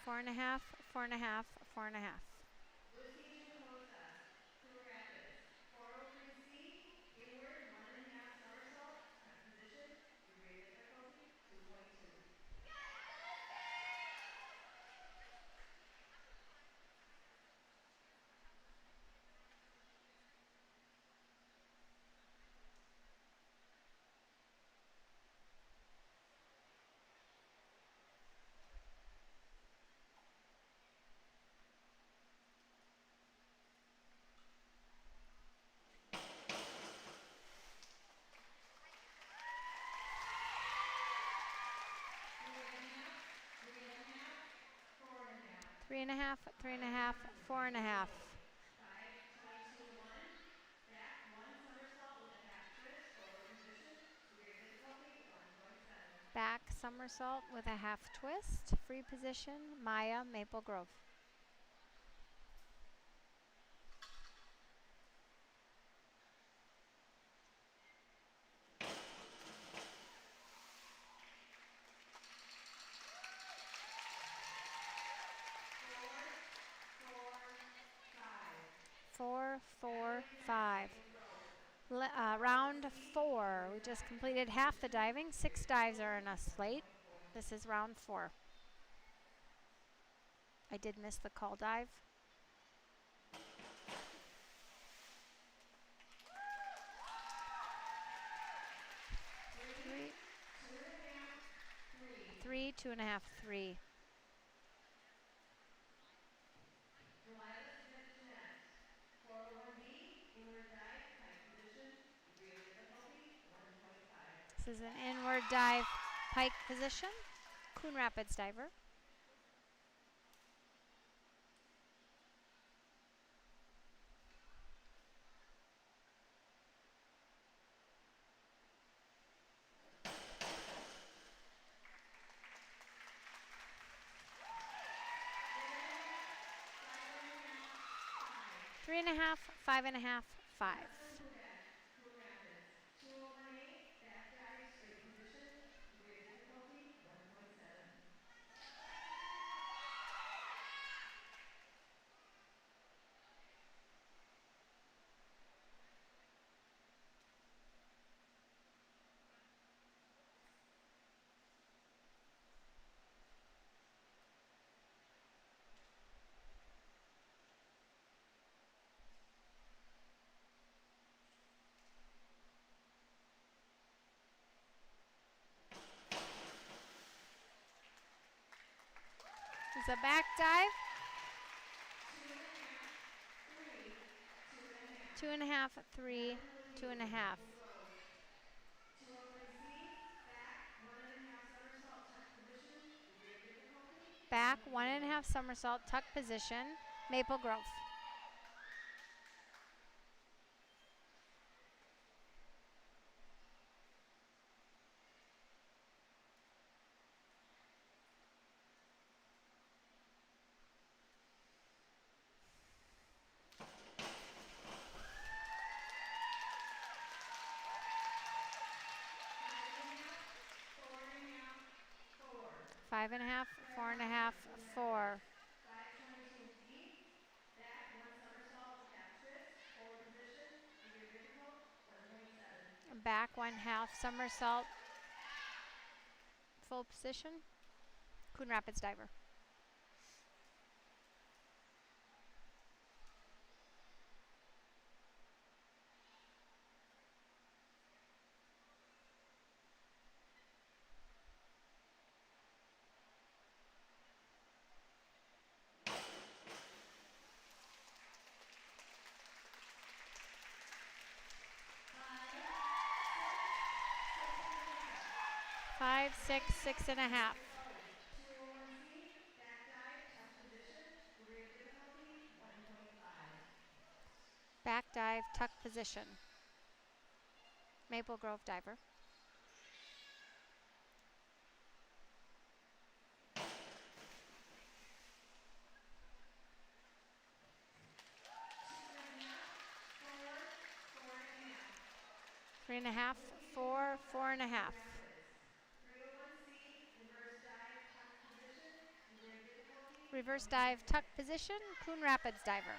Four and a half, 4.5, 4.5. Three and a half, 3.5, 4.5. Back somersault with a half twist, free position, Maya, Maple Grove. Four, 4, 5. Round 4. We just completed half the diving. 6 dives are in a slate. This is round 4. I did miss the call dive. 3, 2.5, 3. This is an inward dive pike position. Coon Rapids diver. Three and a half, 5.5, 5. Coon Rapids. 201A, back dive, straight position, degree of difficulty, 1.7. It's a back dive. 2.5, 2.5, 3, 3, 2.5. 2.5. 201C, back, 1.5 somersault, tuck position, degree of difficulty, Back, 1.1. 1.5 somersault, tuck position, Maple Grove. Five and a half, 4.5, 4. 522D, back, 1 somersault, half twist, forward position, degree of difficult, 1.7. Back, 1/2 somersault, full position, Coon Rapids diver. Five, 6, 6.5. 201C, back dive, tuck position, degree of difficulty, 1.5. Back dive, tuck position, Maple Grove diver. 3.5, 4, 4.5. 301C, reverse dive, tuck position, degree of difficulty, Reverse 1.6. dive, tuck position, Coon Rapids diver.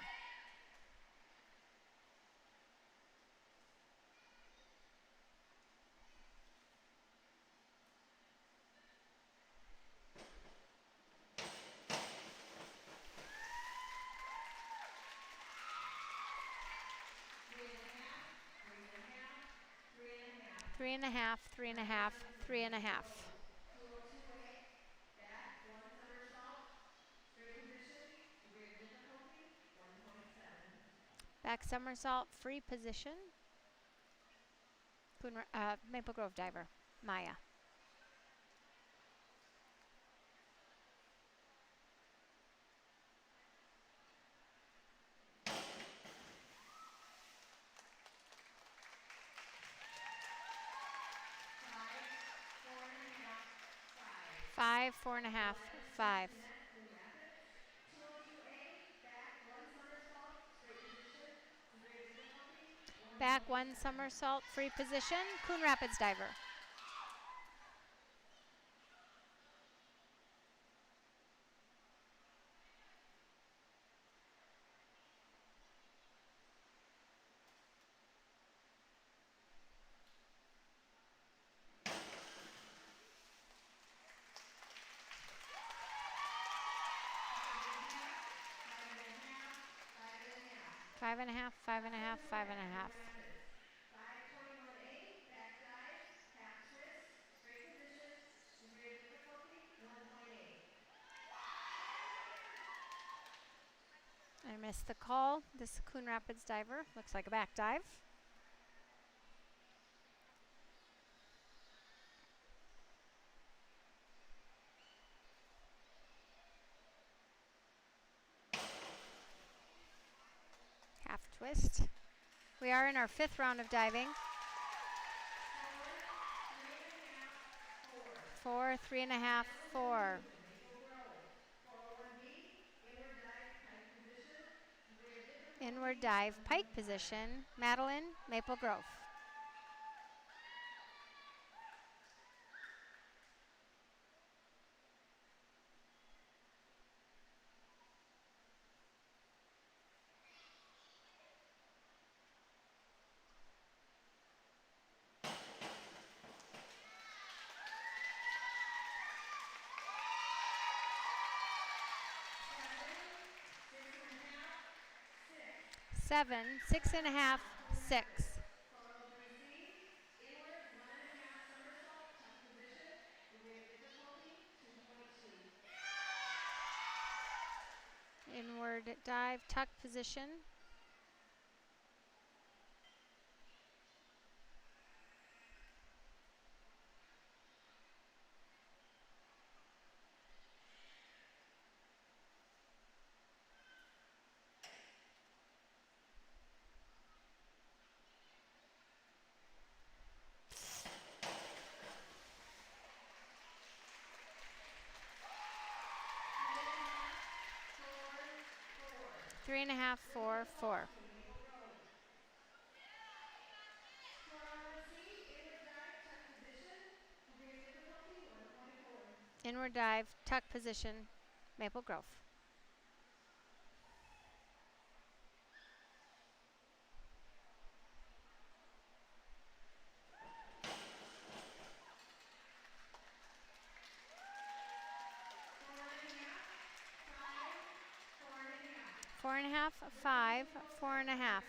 Three and a half, 3.5, 3.5. 202A, back, 1 somersault, straight position, degree of difficulty, 1.7. Back somersault, free position, Maple Grove diver, Maya. Five, 4.5, 5. Coon Rapids. 202A, back, 1 somersault, straight position, degree of difficulty, Back, 1.7. 1 somersault, free position, Coon Rapids diver. Five and a half, 5.5, 5.5. 521A, back dive, half twist, straight position, degree of difficulty, I missed the call. This Coon Rapids diver looks like a back dive. Half twist. We are in our 5th round of diving. 4, 3.5, 4. Inward dive, pike position, Madeline, Maple Grove. Seven, 6.5, 6. Inward dive, tuck position. Three and a half, 4, 4. Inward dive, tuck position, Maple Grove. Four and a half, 5, 4.5.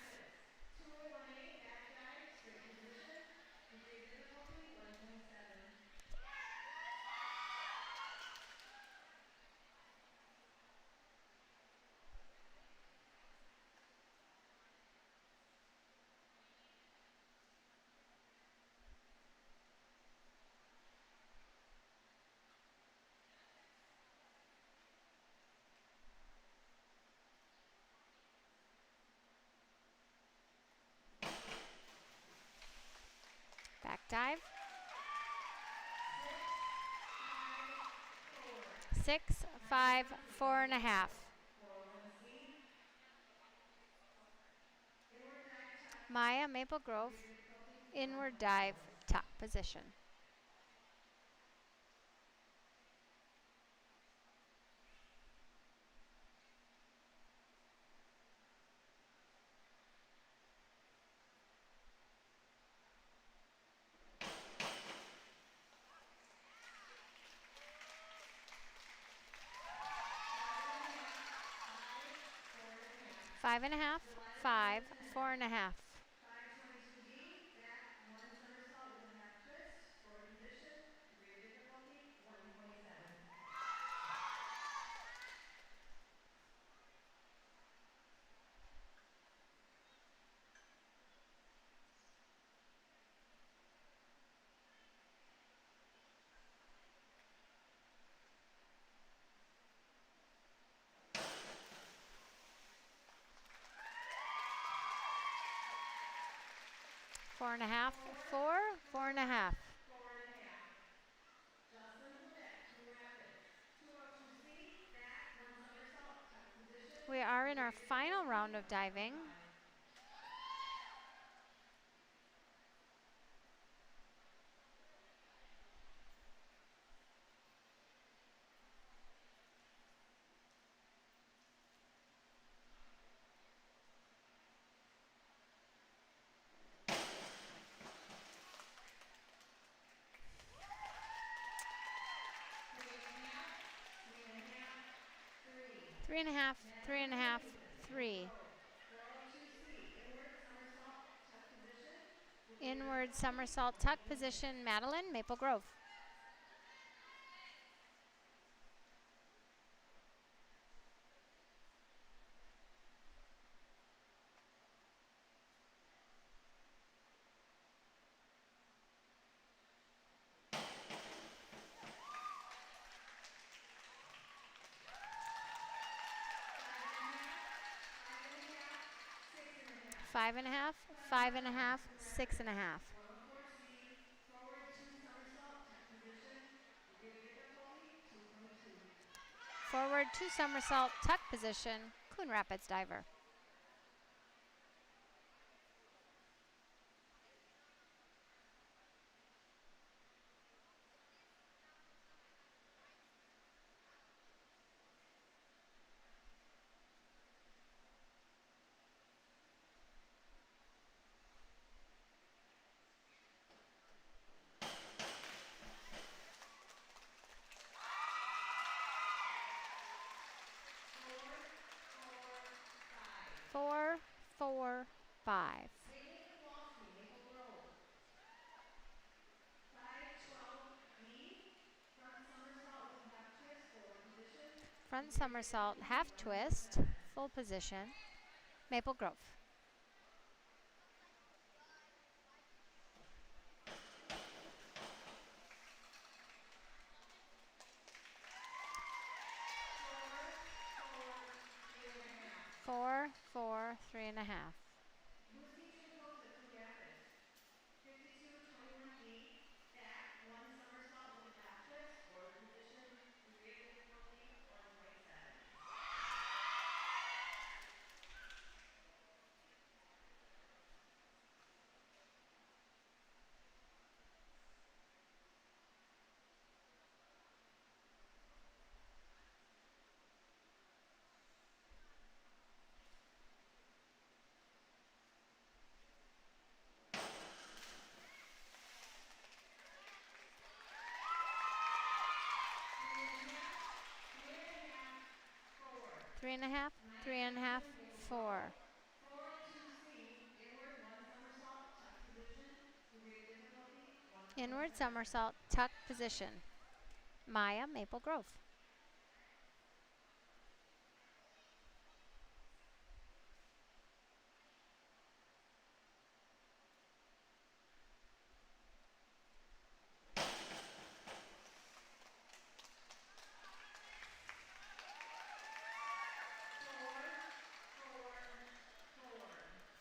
Back dive. 6, 5, 4.5. Maya, Maple Grove, inward dive, tuck position. Five and a half, 5, 4.5. Four and a half, 4, 4.5. We are in our final round of diving. Three and a half, 3.5, 3. Inward somersault tuck position, Madeline, Maple Grove. 5.5, 5.5, 6.5. 104C, forward 2 somersault, tuck position. Degree of difficulty, 2.2. Forward 2 somersault, tuck position, Coon Rapids diver. Four, four, 5. 4, 4, 5. Maple Grove. 512B, front somersault with a half twist, forward position. Front Degree of somersault, difficulty, half twist, 1.7. full position, Maple Grove. 4, 4, 3.5. 4, 4, 3.5. Loose teaching pose at Coon Rapids. 5221B, back, 1 somersault with a half twist, forward position. Degree of difficulty, 1.7. Three and a half, 3.5, 4. Forward 2C, inward 1 somersault, tuck position. Degree of difficulty, 1.7. Inward somersault, tuck position, Maya, Maple Grove.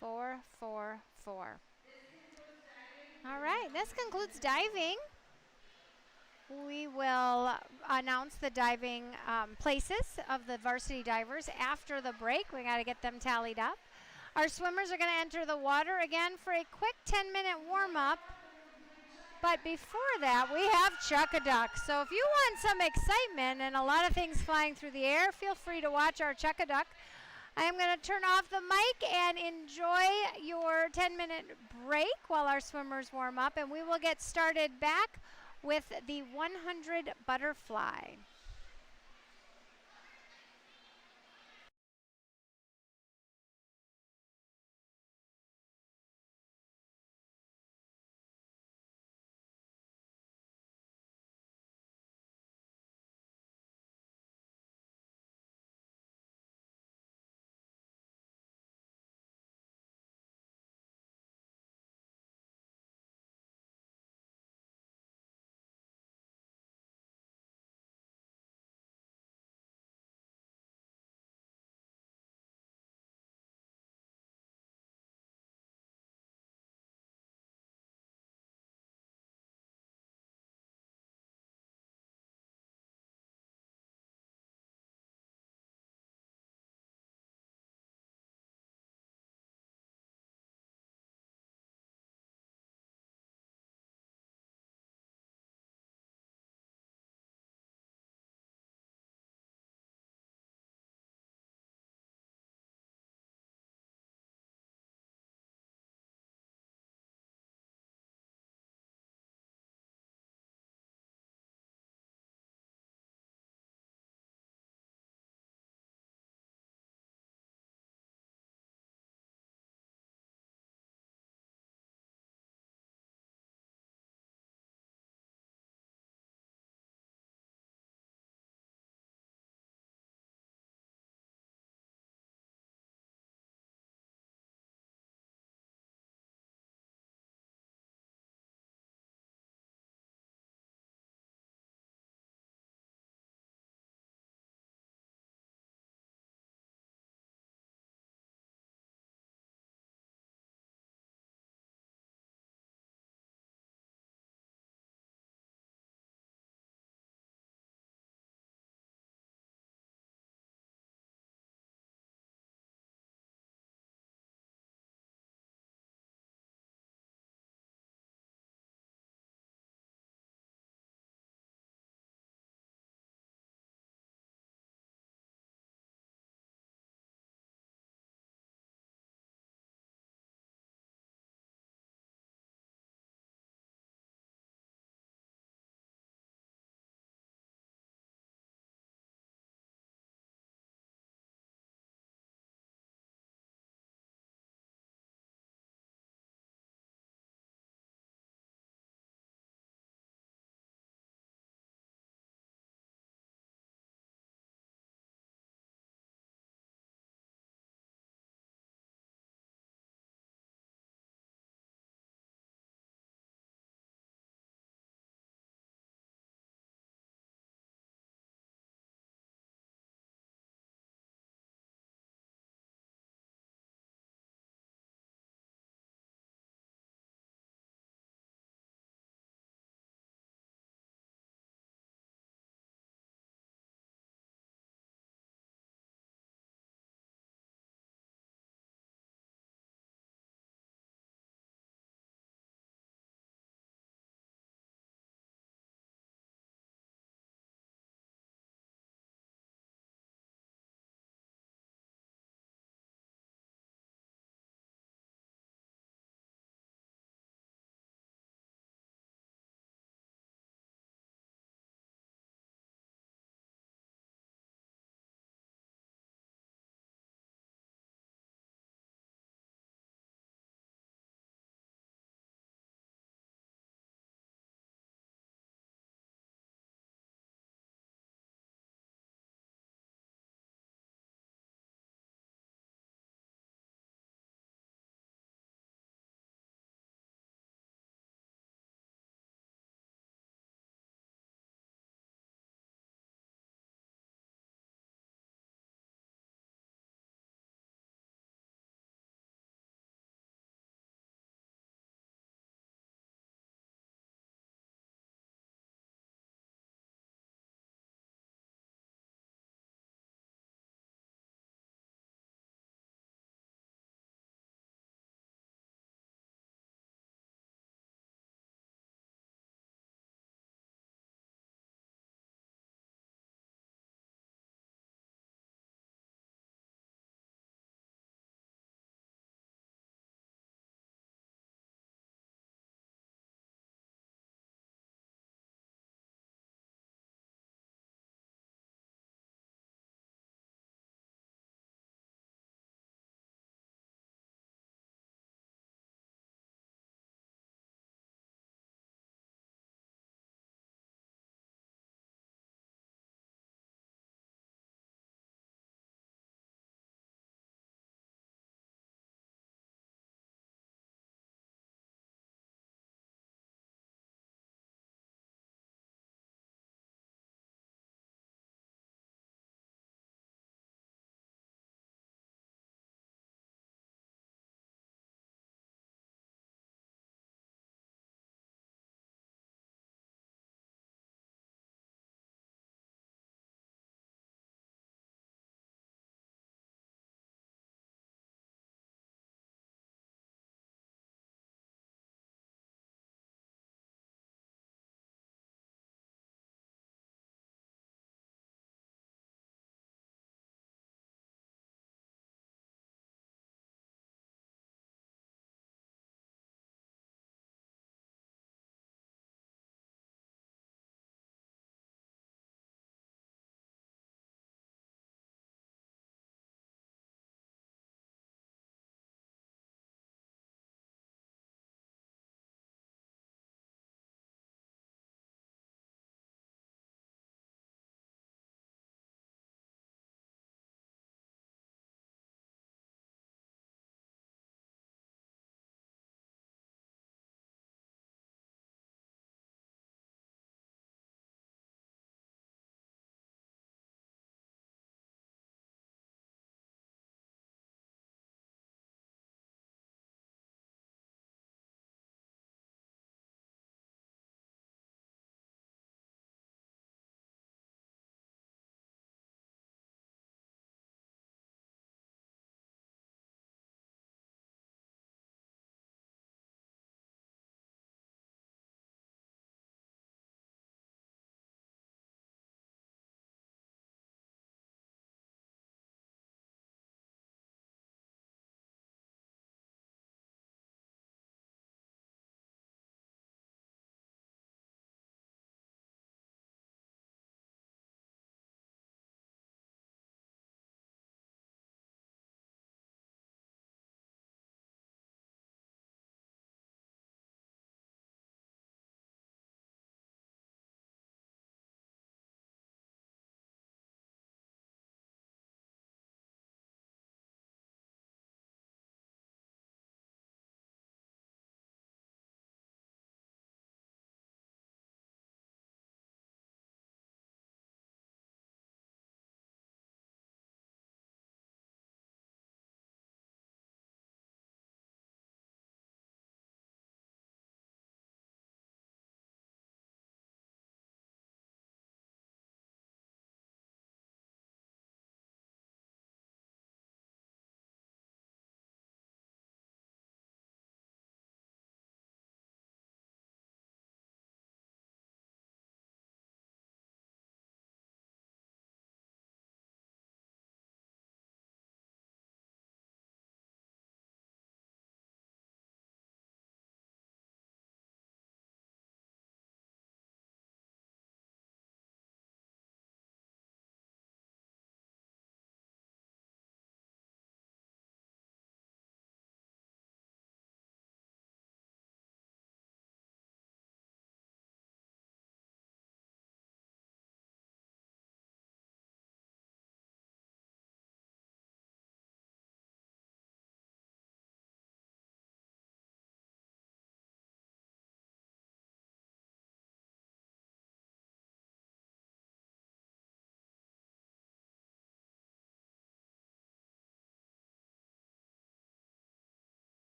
Four, 4, 4. 4, 4, 4. This concludes diving. All right, this concludes diving. We will announce the diving places of the varsity divers after the break. We got to get them tallied up. Our swimmers are going to enter the water again for a quick 10-minute warm-up. But before that, we have Chuck-a-Duck. So if you want some excitement and a lot of things flying through the air, feel free to watch our Chuck-a-Duck. I am going to turn off the mic and enjoy your 10-minute break while our swimmers warm up. And we will get started back with the 100 butterfly.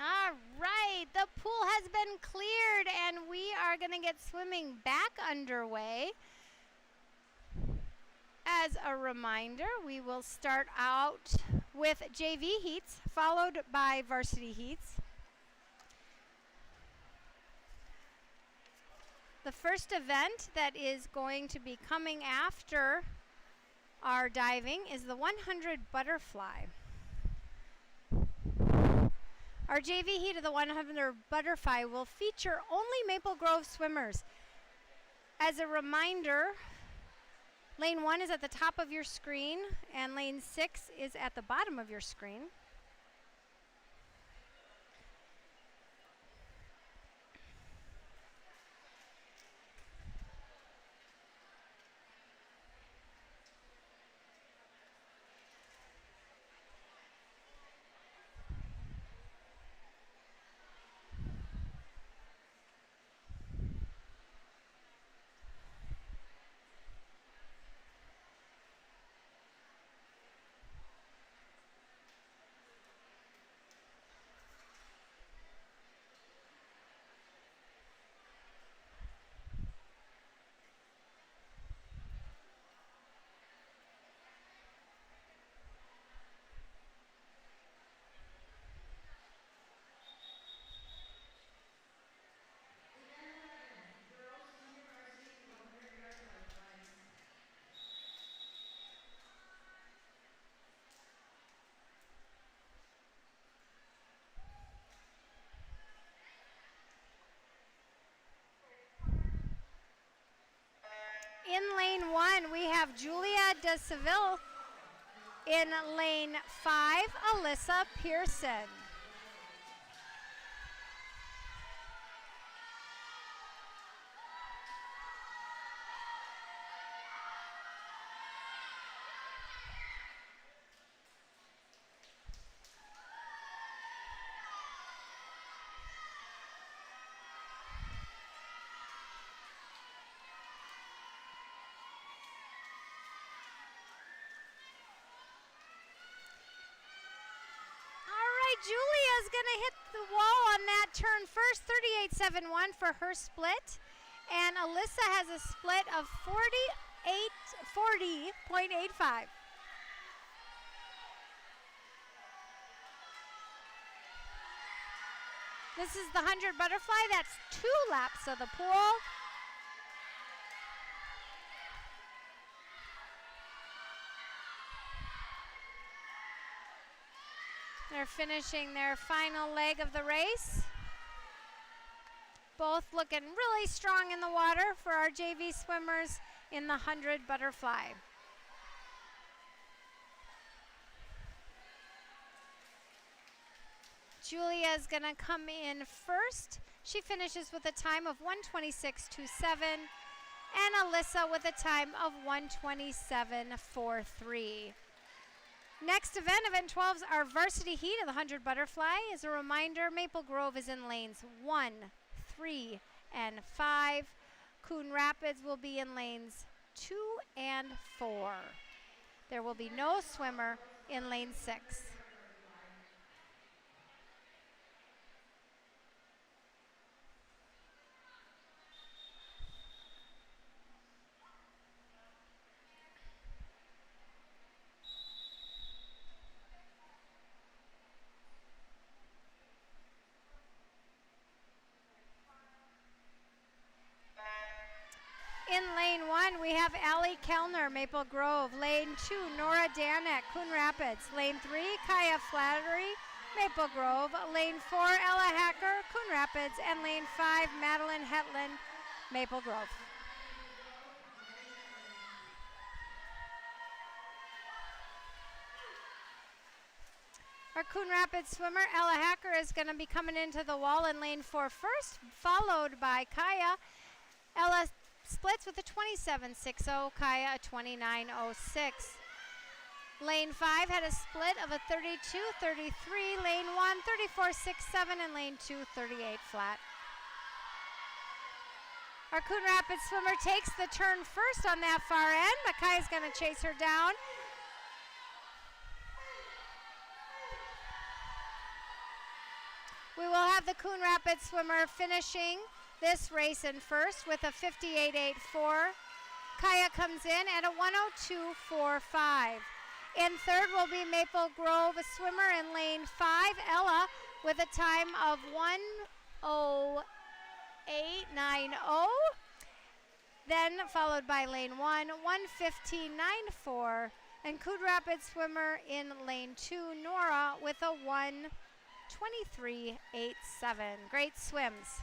All right, the pool has been cleared and we are going to get swimming back underway. As a reminder, we will start out with JV heats, followed by varsity heats. The first event that is going to be coming after our diving is the 100 butterfly. Our JV heat of the 100 butterfly will feature only Maple Grove swimmers. As a reminder, lane 1 is at the top of your screen and lane 6 is at the bottom of your screen. In lane 1, we have Julia De Seville. In lane 5, Alyssa Pearson. Julia's going to hit the wall on that turn first, 38.71 for her split. And Alyssa has a split of 40.85. This is the 100 butterfly. That's 2 laps of the pool. They're finishing their final leg of the race. Both looking really strong in the water for our JV swimmers in the 100 butterfly. Julia is going to come in first. She finishes with a time of 1:26.27, and Alyssa with a time of 1:27.43. Next event, event 12, is our varsity heat of the 100 butterfly. As a reminder, Maple Grove is in lanes 1, 3, and 5. Coon Rapids will be in lanes 2 and 4. There will be no swimmer in lane 6. In lane 1, we have Allie Kellner, Maple Grove. Lane 2, Nora Danek, Coon Rapids. Lane 3, Kaya Flattery, Maple Grove. Lane 4, Ella Hacker, Coon Rapids. And lane 5, Madeline Hetland, Maple Grove. Our Coon Rapids swimmer, Ella Hacker, is going to be coming into the wall in lane 4 first, followed by Kaya. Ella splits with a 27.60, Kaya a 29.06. Lane 5 had a split of a 32.33, lane 1 34.67, and lane 2 38 flat. Our Coon Rapids swimmer takes the turn first on that far end, but Kaya's going to chase her down. We will have the Coon Rapids swimmer finishing this race in first with a 58.84. Kaya comes in at a 102.45. In third will be Maple Grove swimmer in lane 5, Ella, with a time of 1:08.90. Then followed by lane 1, 1:15.94. And Coon Rapids swimmer in lane 2, Nora, with a 1:23.87. Great swims.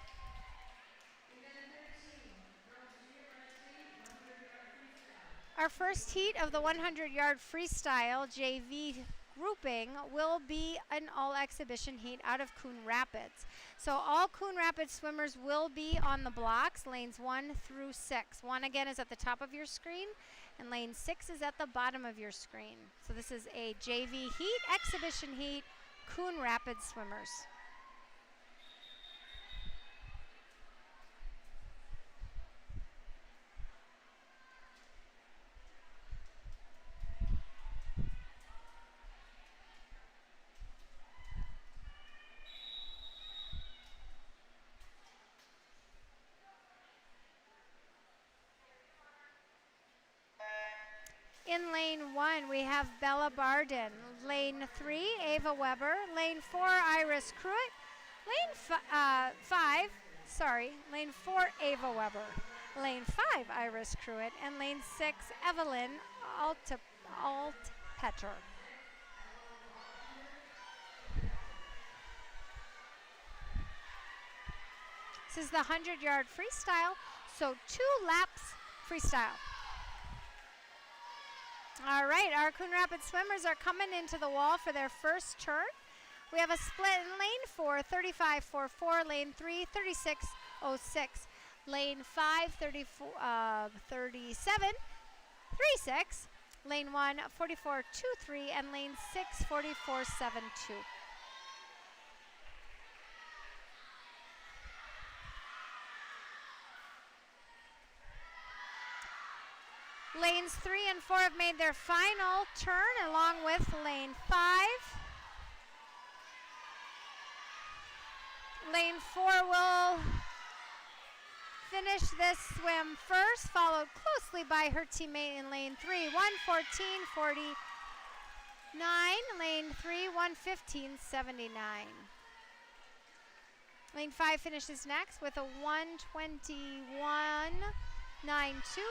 Our first heat of the 100-yard freestyle JV grouping will be an all-exhibition heat out of Coon Rapids. So all Coon Rapids swimmers will be on the blocks, lanes 1 through 6. 1 again is at the top of your screen, and lane 6 is at the bottom of your screen. So this is a JV heat, exhibition heat, Coon Rapids swimmers. In lane 1, we have Bella Barden. Lane 3, Ava Weber. Lane 4, Iris Cruitt. Lane 4, Ava Weber. Lane 5, Iris Cruitt. And lane 6, Evelyn Altpetter. This is the 100-yard freestyle, so 2 laps freestyle. All right, our Coon Rapids swimmers are coming into the wall for their first turn. We have a split in lane 4, 35.44, lane 3, 36.06, lane 5, 37.36, lane 1, 44.23, and lane 6, 44.72. Lanes 3 and 4 have made their final turn along with lane 5. Lane 4 will finish this swim first, followed closely by her teammate in lane 3, 1:14.49. Lane 3, 1:15.79. Lane 5 finishes next with a 1:21.92.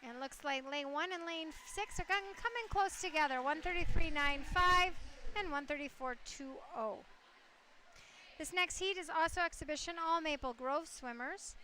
And looks like lane 1 and lane 6 are coming close together, 1:33.95 and 1:34.20. This next heat is also exhibition, all Maple Grove swimmers.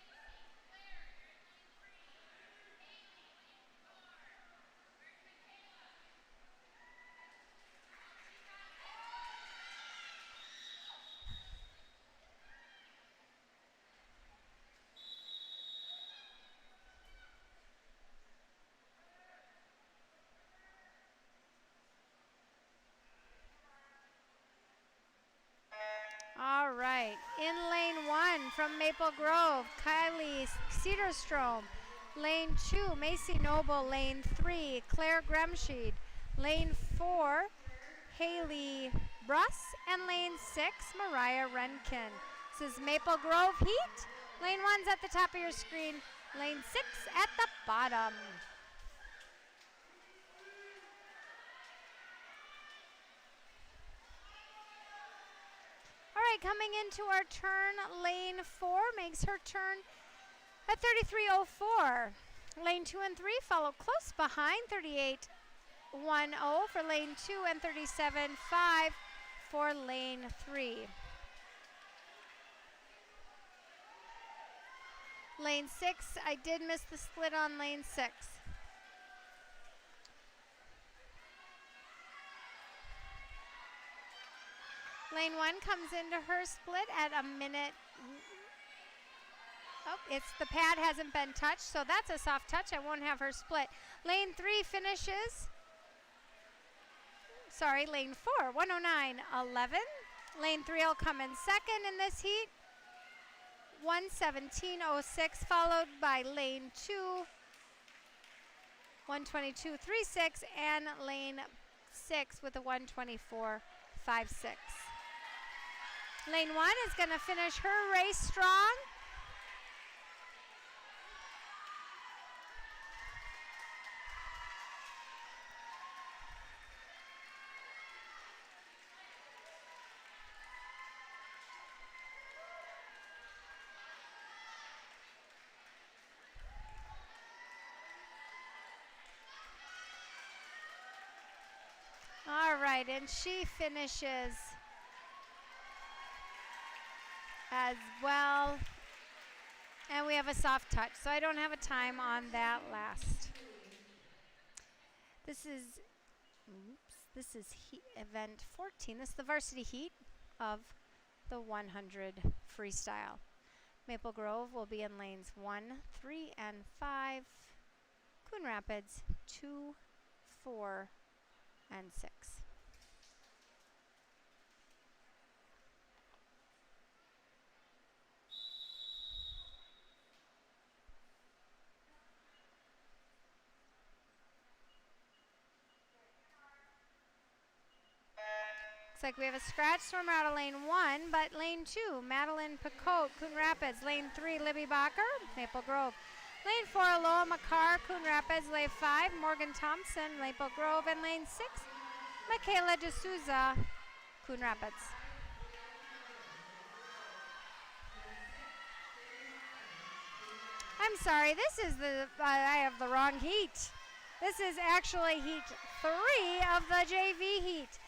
All right, in lane 1 from Maple Grove, Kylie Cedarstrom. Lane 2, Macy Noble. Lane 3, Claire Gremschied. Lane 4, Haley Bruss. And lane 6, Mariah Renkin. This is Maple Grove heat. Lane 1's at the top of your screen. Lane 6 at the bottom. All right, coming into our turn, lane 4 makes her turn at 33.04. Lane 2 and 3 follow close behind, 38.10 for lane 2 and 37.5 for lane 3. Lane 6, I did miss the split on lane 6. Lane 1 comes into her split at a minute. Oh, the pad hasn't been touched, so that's a soft touch. I won't have her split. Lane 3 finishes. Lane 4, 1:09.11. Lane 3 will come in second in this heat, 1:17.06, followed by lane 2, 1:22.36, and lane 6 with a 1:24.56. Lane 1 is going to finish her race strong. All right, and she finishes as well. And we have a soft touch, so I don't have a time on that last. This is event 14. This is the varsity heat of the 100 freestyle. Maple Grove will be in lanes 1, 3, and 5. Coon Rapids 2, 4, and 6. Looks like we have a scratch swimmer out of lane 1, but lane 2, Madeline Picote, Coon Rapids. Lane 3, Libby Bacher, Maple Grove. Lane 4, Aloha Makar, Coon Rapids. Lane 5, Morgan Thompson, Maple Grove. And lane 6, Michaela D'Souza, Coon Rapids. I'm sorry, this is I have the wrong heat. This is actually heat 3 of the JV heat.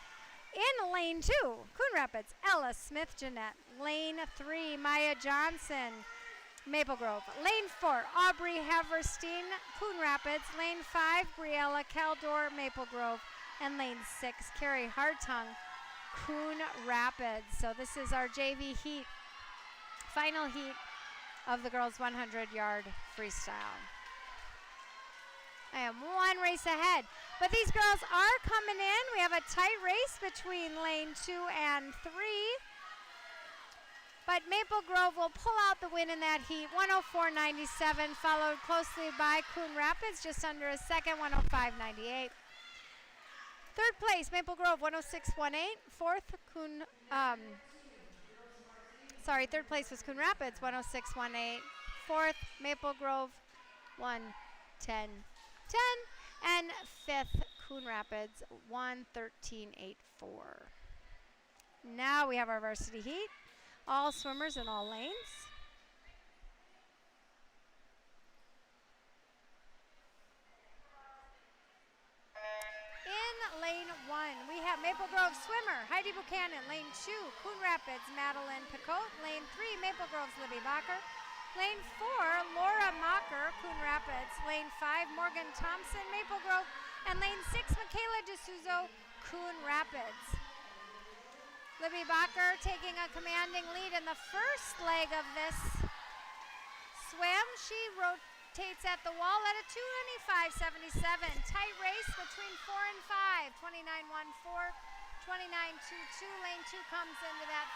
In lane 2, Coon Rapids, Ella Smith Jeanette. Lane 3, Maya Johnson, Maple Grove. Lane 4, Aubrey Haverstein, Coon Rapids. Lane 5, Briella Caldor, Maple Grove. And lane 6, Carrie Hartung, Coon Rapids. So this is our JV heat, final heat of the girls' 100-yard freestyle. I am one race ahead. But these girls are coming in. We have a tight race between lane 2 and 3. But Maple Grove will pull out the win in that heat, 104.97, followed closely by Coon Rapids, just under a second, 105.98. Third place, Maple Grove, 106.18. Third place was Coon Rapids, 106.18. Fourth, Maple Grove, 110.10. And fifth, Coon Rapids, 113.84. Now we have our varsity heat. All swimmers in all lanes. In lane 1, we have Maple Grove swimmer Heidi Buchanan. Lane 2, Coon Rapids, Madeline Picote. Lane 3, Maple Grove's Libby Bacher. Lane 4, Laura Mocker, Coon Rapids. Lane 5, Morgan Thompson, Maple Grove. And lane 6, Michaela D'Souza, Coon Rapids. Libby Bacher taking a commanding lead in the first leg of this swim. She rotates at the wall at a 2:25.77. Tight race between 4 and 5. 29.14, 29.22. Lane 2 comes into that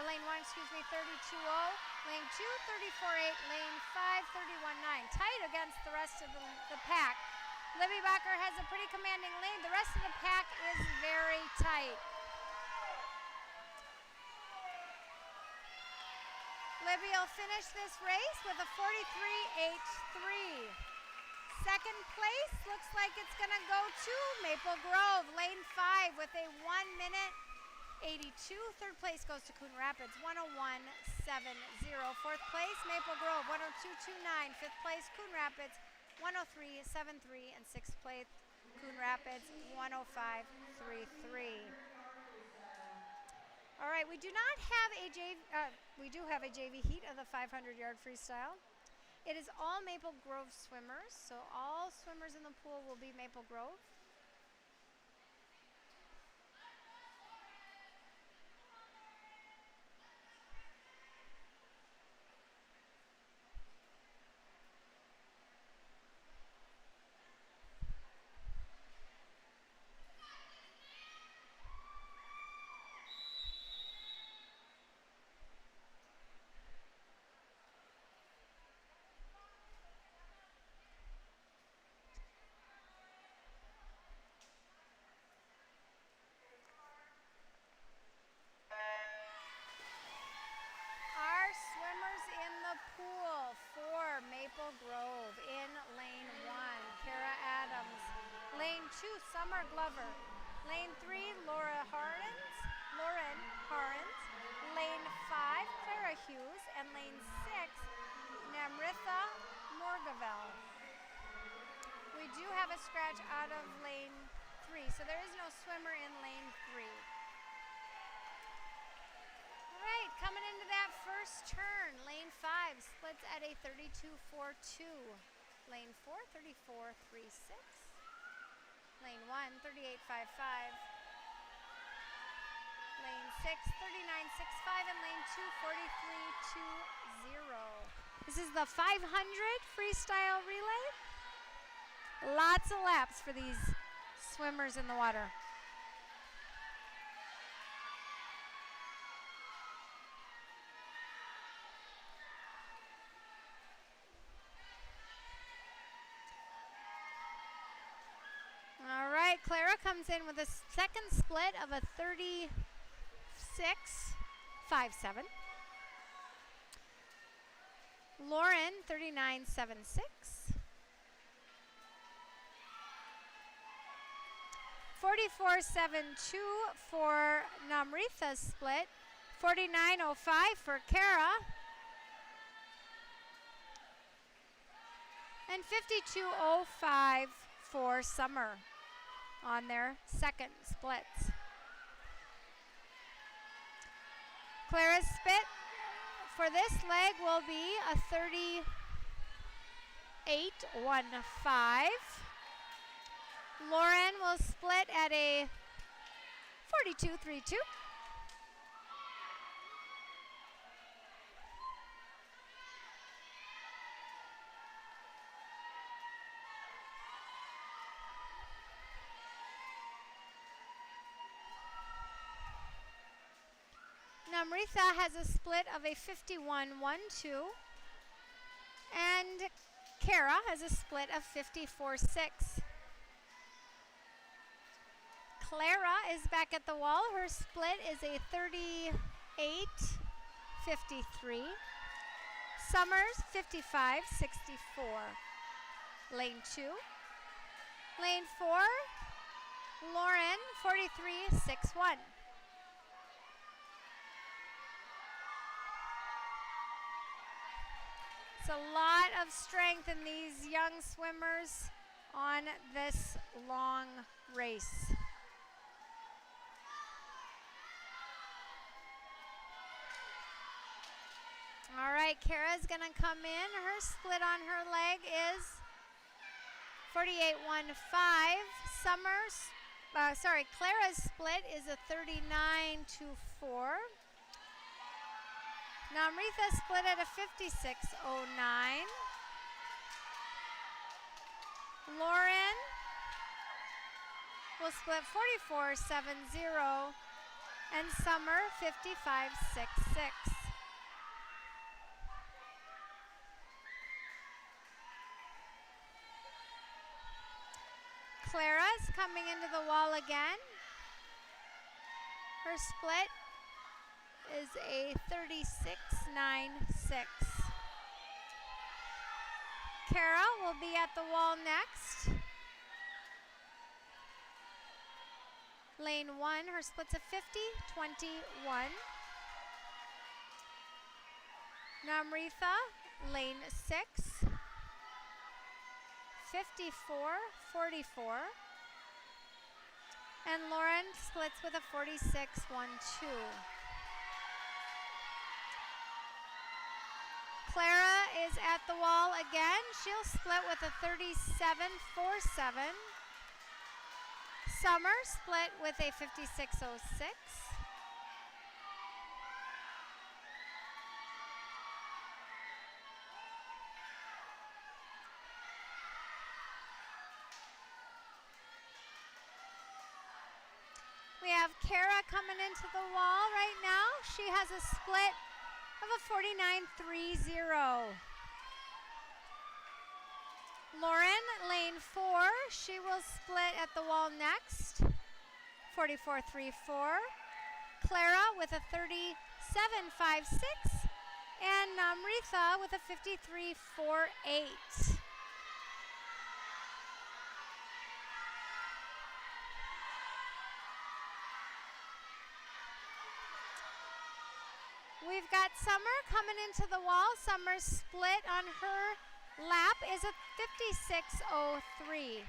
lane 1, 32.0. Lane 2, 34.8. Lane 5, 31.9. Tight against the rest of the pack. Libby Bacher has a pretty commanding lead. The rest of the pack is very tight. Libby will finish this race with a 43.83. Second place looks like it's going to go to Maple Grove, lane 5 with a 1:82. Third place goes to Coon Rapids, 1:01.70. Fourth place, Maple Grove, 1:02.29. Fifth place, Coon Rapids, 1:03.73. And sixth place, Coon Rapids, 1:05.33. All right, we do have a JV heat of the 500-yard freestyle. It is all Maple Grove swimmers, so all swimmers in the pool will be Maple Grove. 2, Summer Glover. Lane 3, Lauren Harens. Lane 5, Clara Hughes. And lane 6, Namritha Morgavel. We do have a scratch out of lane 3, so there is no swimmer in lane 3. All right, coming into that first turn, lane 5 splits at a 32.42. Lane 4, 34.36. Lane 1, 38.55. Lane 6, 39.65, and lane 2, 43.20. This is the 500 freestyle relay. Lots of laps for these swimmers in the water. All right, Clara comes in with a second split of a 36.57. Lauren, 39.76. 44.72 for Namritha's split. 49.05 for Kara. And 52.05 for Summer on their second splits. Clara's split for this leg will be a 38.15. Lauren will split at a 42.32. Namritha has a split of a 51.12. And Kara has a split of 54.6. Clara is back at the wall. Her split is a 38.53. Summers, 55.64. Lane 2. Lane 4, Lauren, 43.61. It's a lot of strength in these young swimmers on this long race. All right, Kara's gonna come in. Her split on her leg is 48.15. Clara's split is a 39.24. Namritha split at a 56.09. Lauren will split 44.70, and Summer 55.66. Clara's coming into the wall again. Her split is a 36.96. Kara will be at the wall next. Lane 1, her split's a 50.21. Namritha, lane 6, 54.44. And Lauren splits with a 46.12. Clara is at the wall again. She'll split with a 37.47. Summer split with a 56.06. We have Kara coming into the wall right now. She has a split of a 49.30. Lauren, lane 4, she will split at the wall next, 44.34. Clara with a 37.56, and Namritha with a 53.48. We've got Summer coming into the wall. Summer's split on her lap is a 56.03.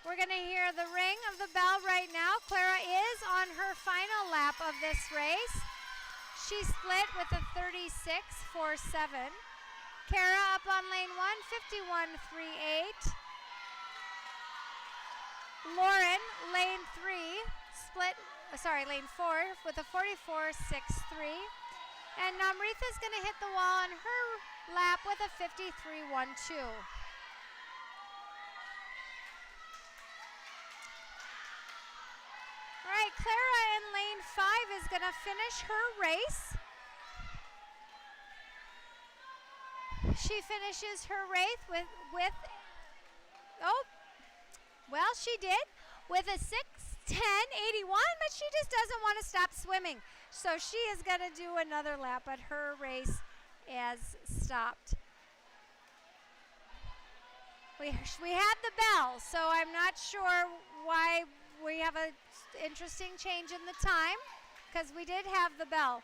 We're going to hear the ring of the bell right now. Clara is on her final lap of this race. She split with a 36.47. Kara up on lane 1, 51.38. Lauren, lane 4 with a 44.63. And Namritha's going to hit the wall on her lap with a 53.12. All right, Clara in lane 5 is going to finish her race. She finishes her race with she did with a 6:10.81, but she just doesn't want to stop swimming. So she is going to do another lap, but her race has stopped. We had the bell, so I'm not sure why we have an interesting change in the time, because we did have the bell.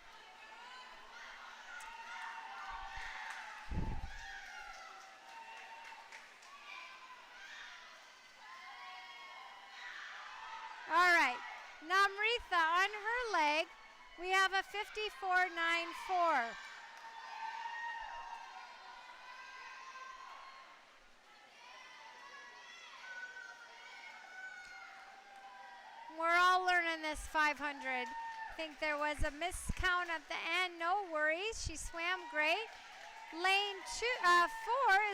All right, Namritha on her leg, we have a 54.94. We're all learning this 500. I think there was a miscount at the end. No worries. She swam great. Lane 4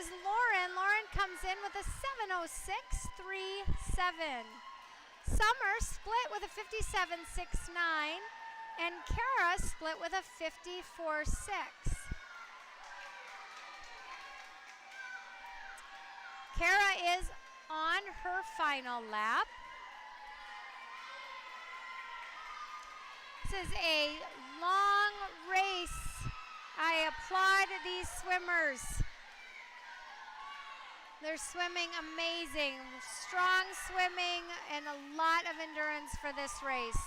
is Lauren. Lauren comes in with a 7:06.37. Summer split with a 57.69. And Kara split with a 54.6. Kara is on her final lap. This is a long race. I applaud these swimmers. They're swimming amazing, strong swimming, and a lot of endurance for this race.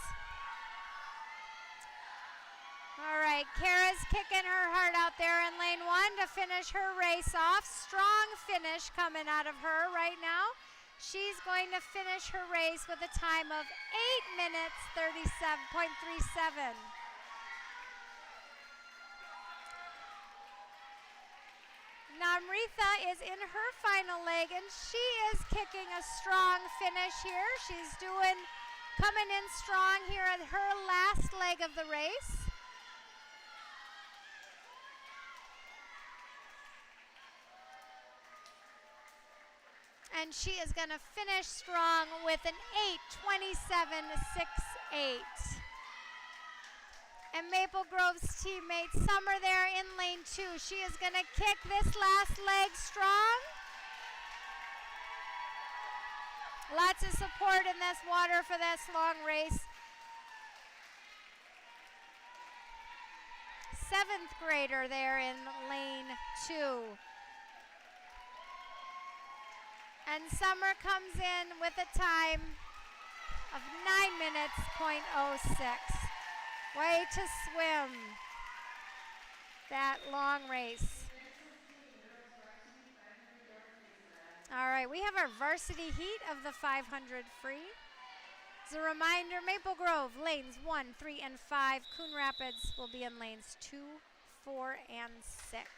All right, Kara's kicking her heart out there in lane 1 to finish her race off. Strong finish coming out of her right now. She's going to finish her race with a time of 8:37.37. Namritha is in her final leg, and she is kicking a strong finish here. She's coming in strong here at her last leg of the race. And she is going to finish strong with an 8:27.68. And Maple Grove's teammate Summer there in lane 2. She is going to kick this last leg strong. Lots of support in this water for this long race. 7th grader there in lane 2. And Summer comes in with a time of 9:06. Way to swim that long race. All right, we have our varsity heat of the 500 free. As a reminder, Maple Grove, lanes 1, 3, and 5. Coon Rapids will be in lanes 2, 4, and 6.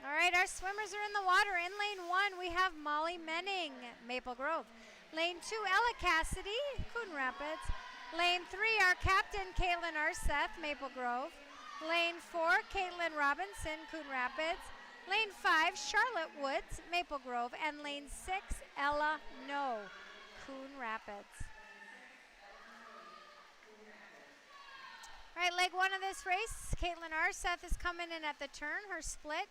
All right, our swimmers are in the water. In lane 1, we have Molly Menning, Maple Grove. Lane 2, Ella Cassidy, Coon Rapids. Lane 3, our captain, Caitlin Arseth, Maple Grove. Lane 4, Caitlin Robinson, Coon Rapids. Lane 5, Charlotte Woods, Maple Grove. And lane 6, Ella No, Coon Rapids. All right, leg 1 of this race, Caitlin Arseth is coming in at the turn. Her split,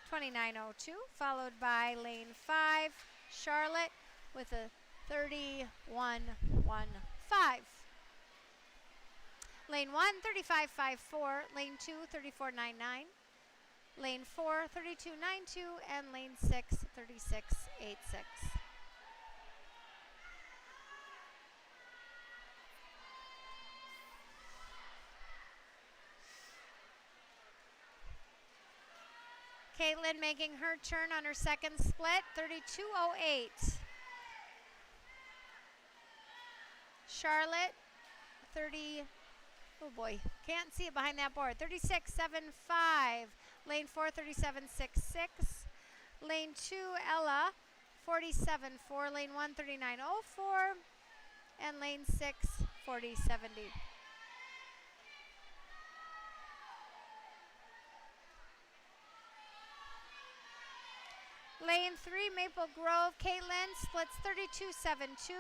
29.02, followed by lane 5, Charlotte with a 31.15. Lane 1, 35.54. Lane 2, 34.99. Lane 4, 32.92, and lane 6, 36.86. Caitlin making her turn on her second split, 32.08. Charlotte, 30, oh boy, can't see it behind that board, 36.75. Lane 4, 37.66. Lane 2, Ella, 47.4. Lane 1, 39.04. And lane 6, 40.70. Lane 3, Maple Grove, Caitlin splits 32.72.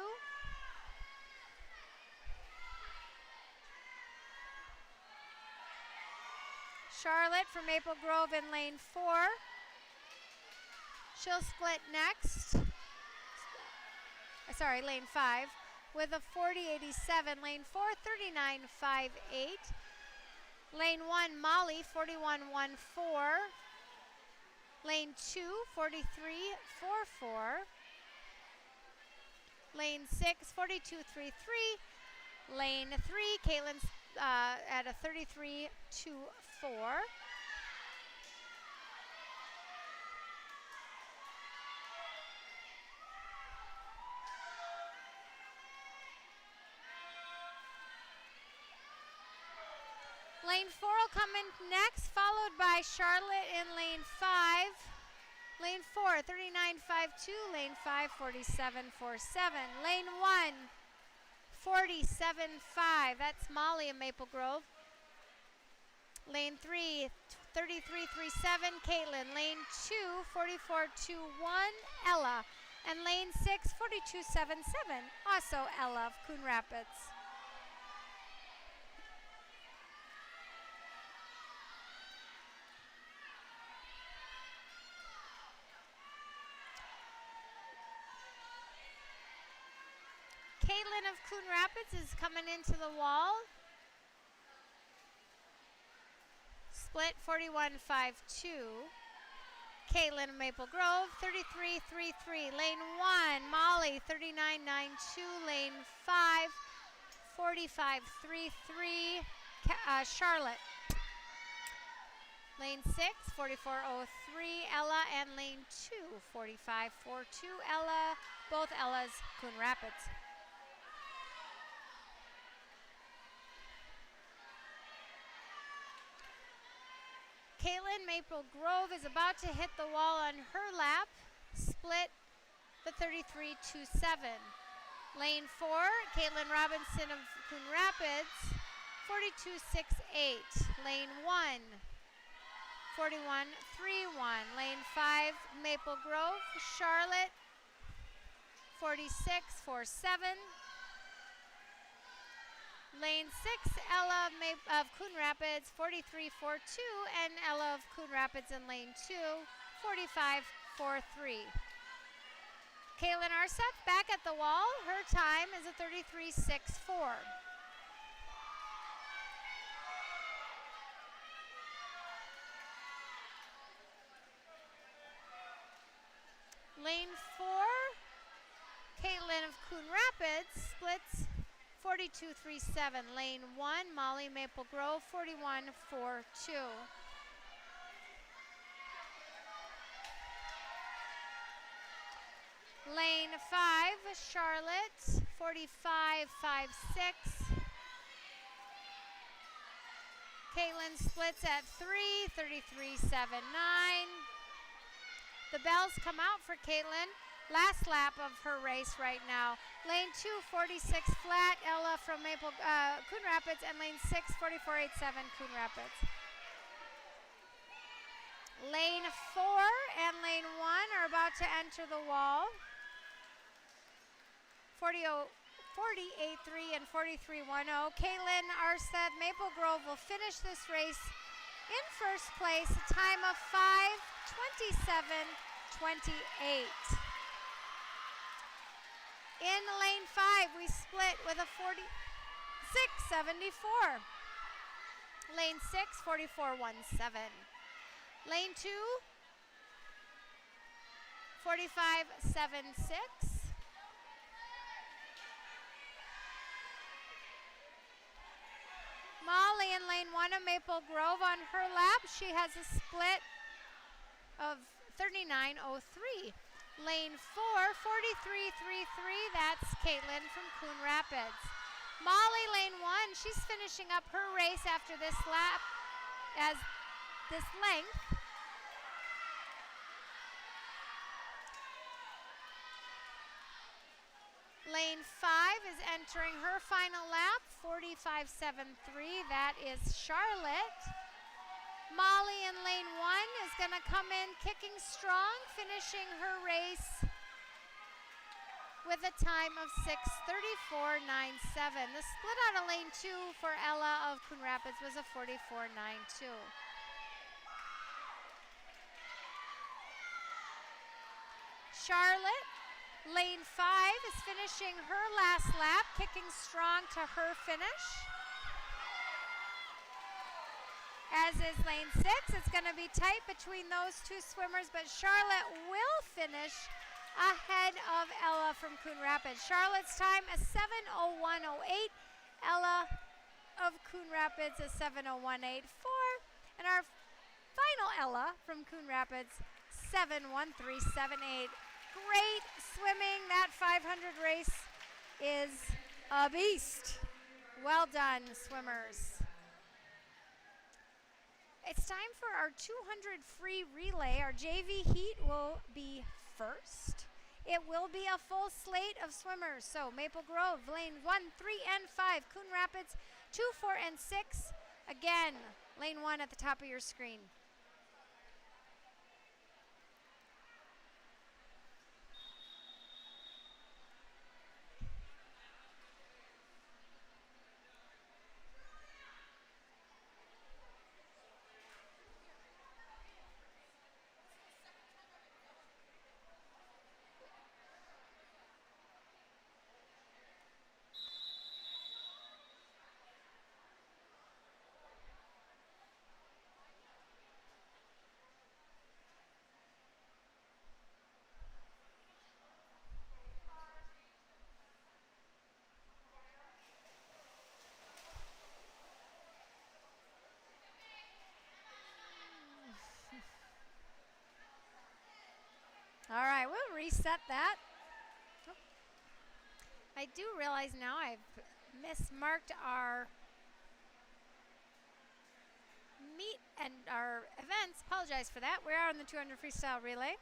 Charlotte from Maple Grove in lane 4. She'll split next. Sorry, lane 5 with a 40.87. Lane 4, 39.58. Lane 1, Molly, 41.14. Lane 2, 43.44. Lane 6, 42.33. Lane 3, Caitlin's at a 33.24. Lane 4 will come in next, followed by Charlotte in lane 5. Lane 4, 39.52. Lane 5, 47.47. Lane 1, 47.5. That's Molly in Maple Grove. Lane 3, 33.37. Caitlin. Lane 2, 44.21. Ella. And lane 6, 42.77. Also Ella of Coon Rapids. Caitlin of Coon Rapids is coming into the wall. Split 41.52. Caitlin of Maple Grove, 33.33. Lane 1, Molly, 39.92. Lane 5, 45.33. Charlotte. Lane 6, 44.03. Ella, and lane 2, 45.42. Ella, both Ella's Coon Rapids. Caitlin Maple Grove is about to hit the wall on her lap. Split the 33.27. Lane 4, Caitlin Robinson of Coon Rapids, 42.68. Lane 1, 41.31. Lane 5, Maple Grove, Charlotte, 46.47. Lane 6, Ella of Coon Rapids, 43.42, and Ella of Coon Rapids in lane 2, 45.43. Kaylin Arseth back at the wall. Her time is a 33.64. Lane 4, Caitlin of Coon Rapids splits 42.37. Lane 1, Molly Maple Grove, 41.42. Lane 5, Charlotte, 45.56. Caitlin splits at 3, 33.79. The bells come out for Caitlin. Last lap of her race right now. Lane 2, 46 flat, Ella from Coon Rapids, and lane 6, 44.87, Coon Rapids. Lane 4 and lane 1 are about to enter the wall. 40.83 and 43.10. Caitlin Arseth, Maple Grove will finish this race in first place, a time of 5:27.28. In lane 5, we split with a 46.74. Lane 6, 44.17. Lane 2, 45.76. Molly in lane 1 of Maple Grove on her lap. She has a split of 39.03. Lane 4, 43.33. That's Caitlin from Coon Rapids. Molly, lane 1, she's finishing up her race after this lap as this length. Lane 5 is entering her final lap, 45.73. That is Charlotte. Molly in lane 1 is going to come in kicking strong, finishing her race with a time of 6:34.97. The split out of lane 2 for Ella of Coon Rapids was a 44.92. Charlotte, lane 5, is finishing her last lap, kicking strong to her finish. As is lane 6, it's going to be tight between those two swimmers, but Charlotte will finish ahead of Ella from Coon Rapids. Charlotte's time is 7:01.08. Ella of Coon Rapids is 7:01.84. And our final Ella from Coon Rapids, 7:13.78. Great swimming. That 500 race is a beast. Well done, swimmers. It's time for our 200 free relay. Our JV heat will be first. It will be a full slate of swimmers. So Maple Grove, lane 1, 3, and 5. Coon Rapids, 2, 4, and 6. Again, lane 1 at the top of your screen. All right, we'll reset that. Oh. I do realize now I've mismarked our meet and our events. Apologize for that. We are on the 200 freestyle relay.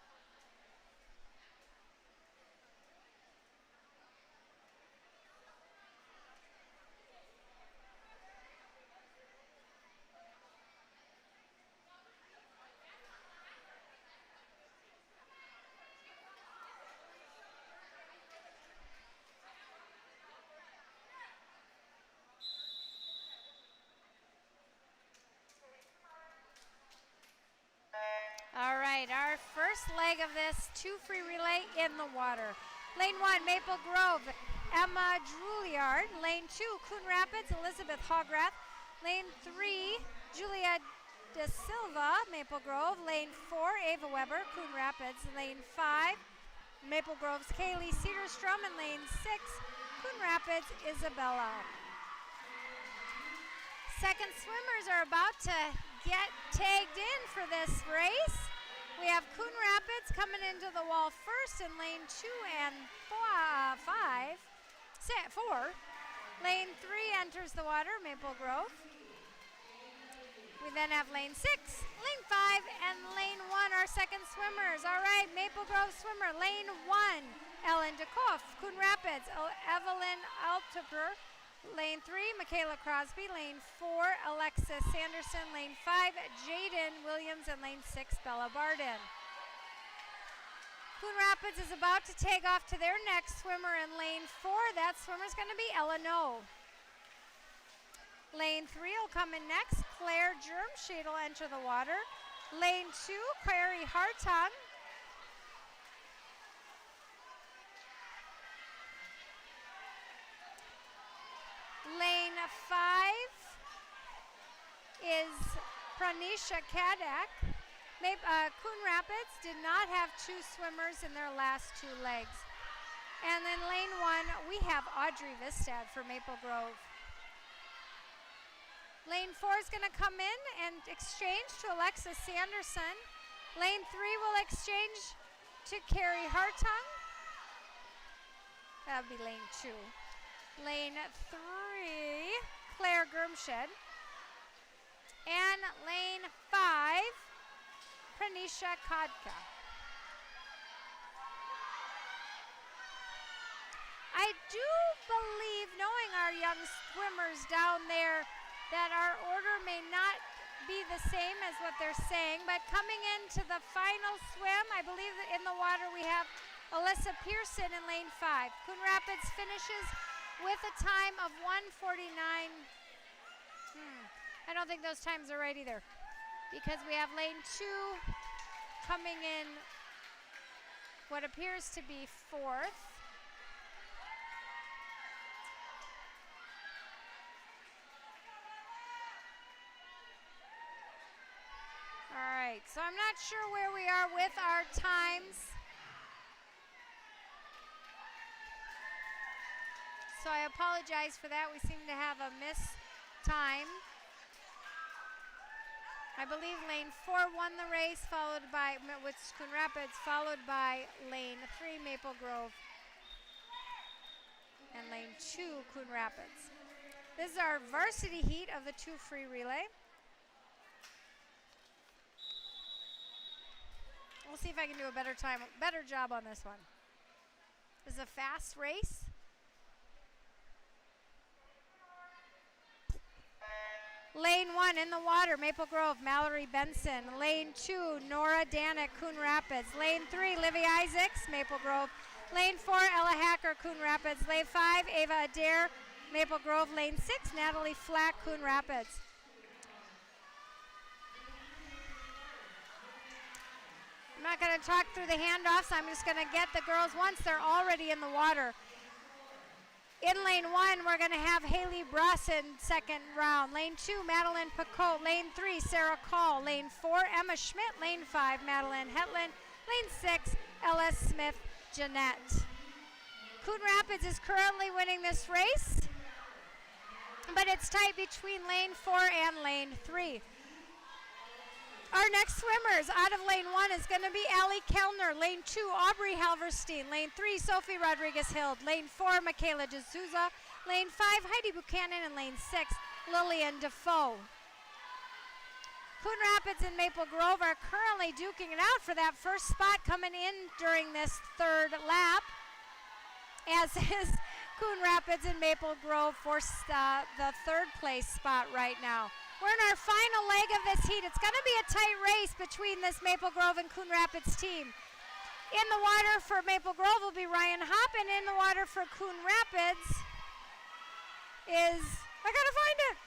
All right, our first leg of this 2 free relay in the water. Lane 1, Maple Grove, Emma Juilliard. Lane 2, Coon Rapids, Elizabeth Hograth. Lane 3, Julia De Silva, Maple Grove. Lane 4, Ava Weber, Coon Rapids. Lane 5, Maple Grove's Kaylee Cedarstrom. And lane 6, Coon Rapids, Isabella. Second swimmers are about to get tagged in for this race. We have Coon Rapids coming into the wall first in lane 2 and 4. Lane 3 enters the water, Maple Grove. We then have lane 6, lane 5, and lane 1, our second swimmers. All right, Maple Grove swimmer, lane 1, Ellen DeKoff, Coon Rapids, Evelyn Altuper. Lane 3, Michaela Crosby. Lane 4, Alexis Sanderson. Lane 5, Jaden Williams. And lane 6, Bella Barden. Coon Rapids is about to take off to their next swimmer in lane 4. That swimmer is going to be Ella No. Lane 3 will come in next. Claire Germshade will enter the water. Lane 2, Clary Hartung. Lane 5 is Pranisha Kadak. Coon Rapids did not have 2 swimmers in their last 2 legs. And then lane 1, we have Audrey Vistad for Maple Grove. Lane 4 is going to come in and exchange to Alexa Sanderson. Lane 3 will exchange to Carrie Hartung. That would be lane 2. Lane 3, Claire Germshed. And lane 5, Pranisha Kodka. I do believe, knowing our young swimmers down there, that our order may not be the same as what they're saying, but coming into the final swim, I believe that in the water we have Alyssa Pearson in lane 5. Coon Rapids finishes with a time of 1:49. I don't think those times are right either, because we have lane 2 coming in what appears to be 4th. All right, so I'm not sure where we are with our times. So I apologize for that. We seem to have a miss time. I believe lane 4 won the race, followed by, with Coon Rapids, followed by lane 3, Maple Grove, and lane 2, Coon Rapids. This is our varsity heat of the 2 free relay. We'll see if I can do a better job on this one. This is a fast race. Lane 1 in the water, Maple Grove, Mallory Benson. Lane 2, Nora Danik, Coon Rapids. Lane 3, Livy Isaacs, Maple Grove. Lane 4, Ella Hacker, Coon Rapids. Lane 5, Ava Adair, Maple Grove. Lane 6, Natalie Flack, Coon Rapids. I'm not going to talk through the handoffs. I'm just going to get the girls once they're already in the water. In lane 1, we're going to have Haley Bruss in second round. Lane 2, Madeline Picotte. Lane 3, Sarah Call. Lane 4, Emma Schmidt. Lane 5, Madeline Hetland. Lane 6, L.S. Smith Jeanette. Coon Rapids is currently winning this race, but it's tight between lane 4 and lane 3. Our next swimmers out of lane 1 is going to be Allie Kellner. Lane 2, Aubrey Halverstein. Lane 3, Sophie Rodriguez-Hild. Lane 4, Michaela D'Souza. Lane 5, Heidi Buchanan. And lane 6, Lillian Defoe. Coon Rapids and Maple Grove are currently duking it out for that first spot coming in during this third lap, as is Coon Rapids and Maple Grove for the third place spot right now. We're in our final leg of this heat. It's going to be a tight race between this Maple Grove and Coon Rapids team. In the water for Maple Grove will be Ryan Hopp, and in the water for Coon Rapids is, I got to find it,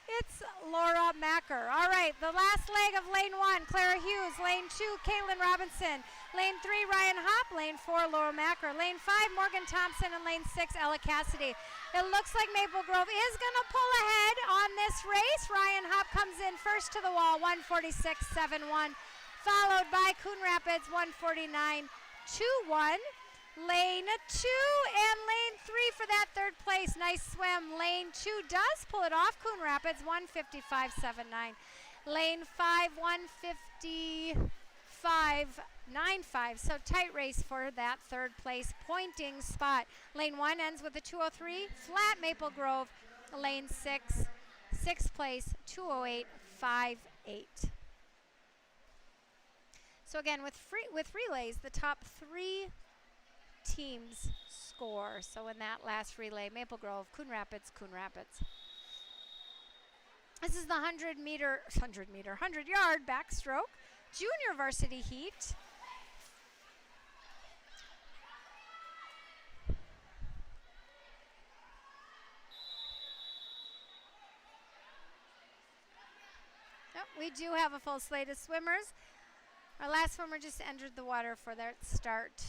it's Laura Macker. All right, the last leg of lane 1, Clara Hughes. Lane 2, Caitlin Robinson. Lane 3, Ryan Hopp. Lane 4, Laura Macker. Lane 5, Morgan Thompson. And lane 6, Ella Cassidy. It looks like Maple Grove is going to pull ahead on this race. Ryan Hopp comes in first to the wall, 146.71. Followed by Coon Rapids, 149.21. Lane 2 and lane 3 for that third place. Nice swim. Lane 2 does pull it off. Coon Rapids, 155.79. Lane 5, 155.95. So tight race for that third place pointing spot. Lane 1 ends with a 203. Flat Maple Grove. Lane 6, sixth place, 208.58. So again, with relays, the top 3 teams score. So in that last relay, Maple Grove, Coon Rapids, Coon Rapids. This is the 100-yard backstroke junior varsity heat. Oh, we do have a full slate of swimmers. Our last swimmer just entered the water for their start.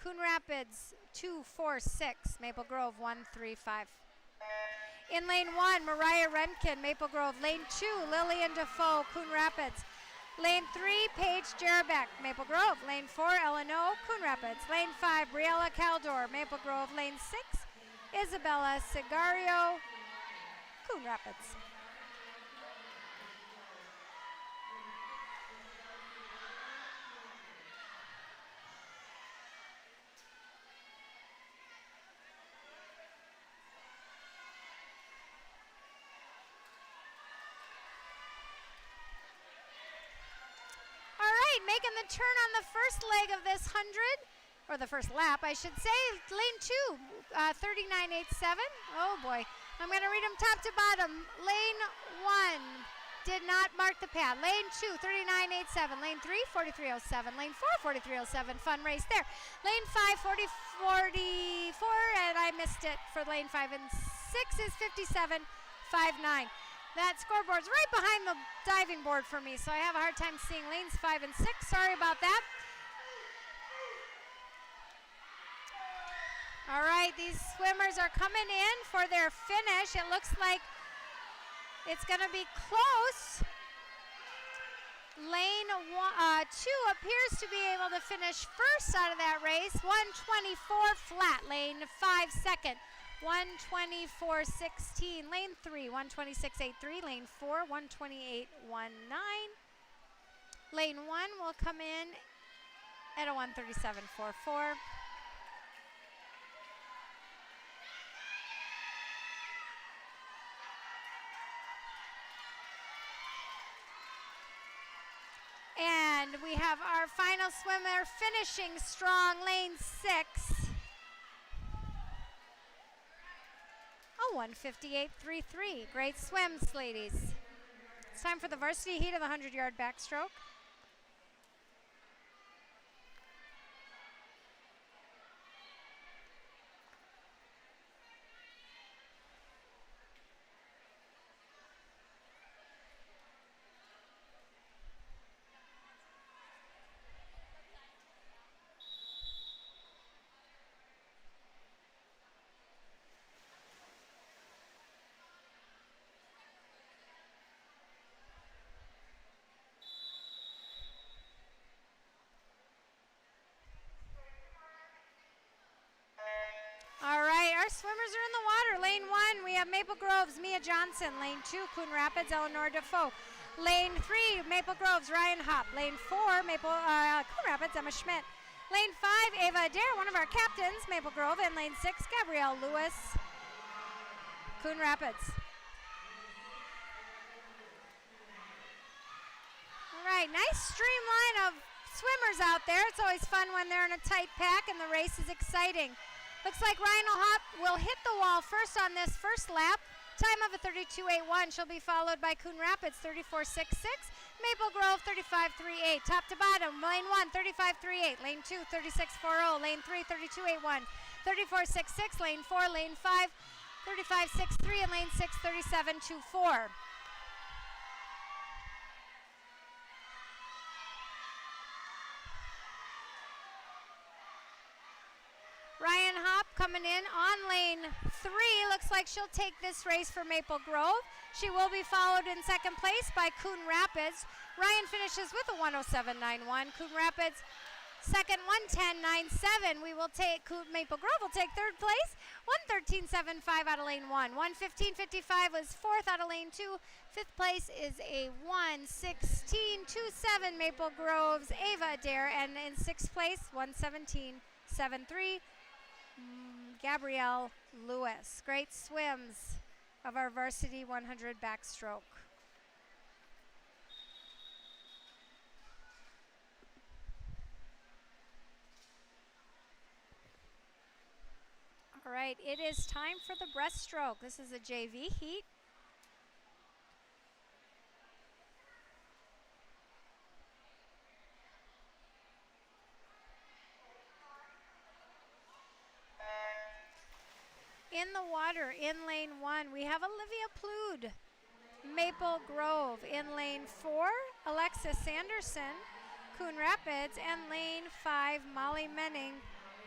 Coon Rapids, 246. Maple Grove, 135. In lane 1, Mariah Renkin, Maple Grove. Lane 2, Lillian Defoe, Coon Rapids. Lane 3, Paige Jerebeck, Maple Grove. Lane 4, Eleanor, Coon Rapids. Lane 5, Briella Caldor, Maple Grove. Lane 6, Isabella Sigario, Coon Rapids. All right, making the turn on the first leg of this 100, or the first lap, I should say. Lane 2, 39.87. Oh boy, I'm going to read them top to bottom. Lane 1 did not mark the pad. Lane 2, 39.87. Lane 3, 43.07. Lane 4, 43.07. Fun race there. Lane 5, 40.44, and I missed it for lane 5. And 6 is 57.59. That scoreboard's right behind the diving board for me, so I have a hard time seeing lanes 5 and 6. Sorry about that. All right, these swimmers are coming in for their finish. It looks like it's going to be close. Lane 2 appears to be able to finish first out of that race. 1:24 flat. Lane 5 second. 1:24.16. Lane 3, 1:26.83. Lane 4, 1:28.19. Lane 1 will come in at a 1:37.44. And we have our final swimmer finishing strong, lane 6. Oh, 1:58.33. Great swims, ladies. It's time for the varsity heat of the 100-yard backstroke. All right, our swimmers are in the water. Lane 1, we have Maple Grove's Mia Johnson. Lane 2, Coon Rapids, Eleanor Defoe. Lane 3, Maple Grove's Ryan Hopp. Lane 4, Coon Rapids, Emma Schmidt. Lane 5, Ava Adair, one of our captains, Maple Grove. And lane 6, Gabrielle Lewis, Coon Rapids. All right, nice streamline of swimmers out there. It's always fun when they're in a tight pack and the race is exciting. Looks like Ryan Hopp will hit the wall first on this first lap. Time of a 32.81. She'll be followed by Coon Rapids, 34.66. Maple Grove, 35.38. Top to bottom, lane 1, 35.38. Lane 2, 36.40. Lane 3, 32.81. 34.66. Lane 4, lane 5, 35.63. And lane 6, 37.24. Ryan Hopp coming in on lane 3. Looks like she'll take this race for Maple Grove. She will be followed in second place by Coon Rapids. Ryan finishes with a 1:07.91. Coon Rapids second, 1:10.97. We will take Maple Grove will take third place, 1:13.75 out of lane 1. 1:15.55 was fourth out of lane 2. Fifth place is a 1:16.27 Maple Grove's Ava Adair, and in sixth place, 1:17.73. Gabrielle Lewis. Great swims of our varsity 100 backstroke. All right, it is time for the breaststroke. This is a JV heat. In the water, in lane 1, we have Olivia Plood, Maple Grove. In lane 4, Alexis Sanderson, Coon Rapids. And lane 5, Molly Menning,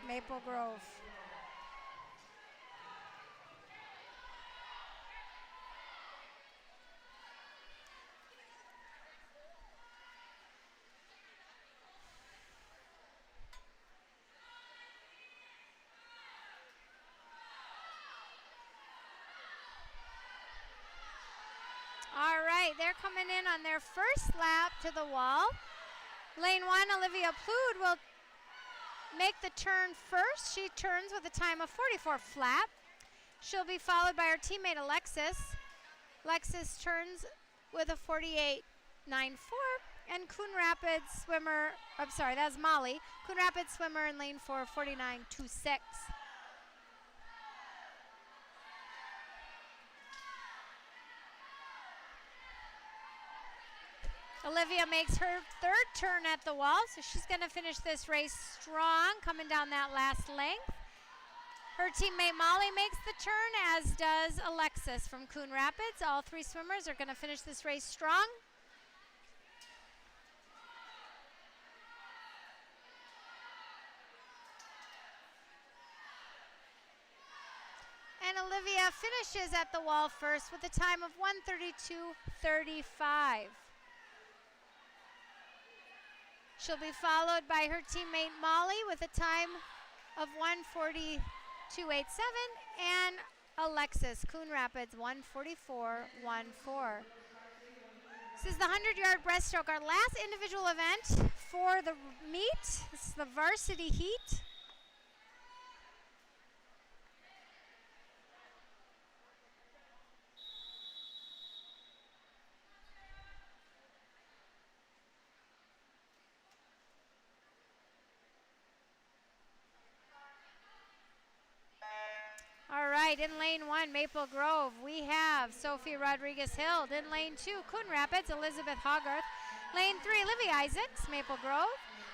Maple Grove. they're coming in on their first lap to the wall. Lane 1, Olivia Plood will make the turn first. She turns with a time of 44 flat. She'll be followed by her teammate Alexis. Alexis turns with a 48.94. And Coon Rapids swimmer, I'm sorry, that's Molly. Coon Rapids swimmer in lane 4, 49.26. Olivia makes her third turn at the wall, so she's going to finish this race strong, coming down that last length. Her teammate Molly makes the turn, as does Alexis from Coon Rapids. All three swimmers are going to finish this race strong. And Olivia finishes at the wall first with a time of 1:32.35. She'll be followed by her teammate Molly with a time of 1:42.87 and Alexis, Coon Rapids, 1:44.14. This is the 100-yard breaststroke, our last individual event for the meet. This is the varsity heat. All right, in lane 1, Maple Grove, we have Sophie Rodriguez-Hild. In lane 2, Coon Rapids, Elizabeth Hogarth. Lane 3, Livy Isaacs, Maple Grove.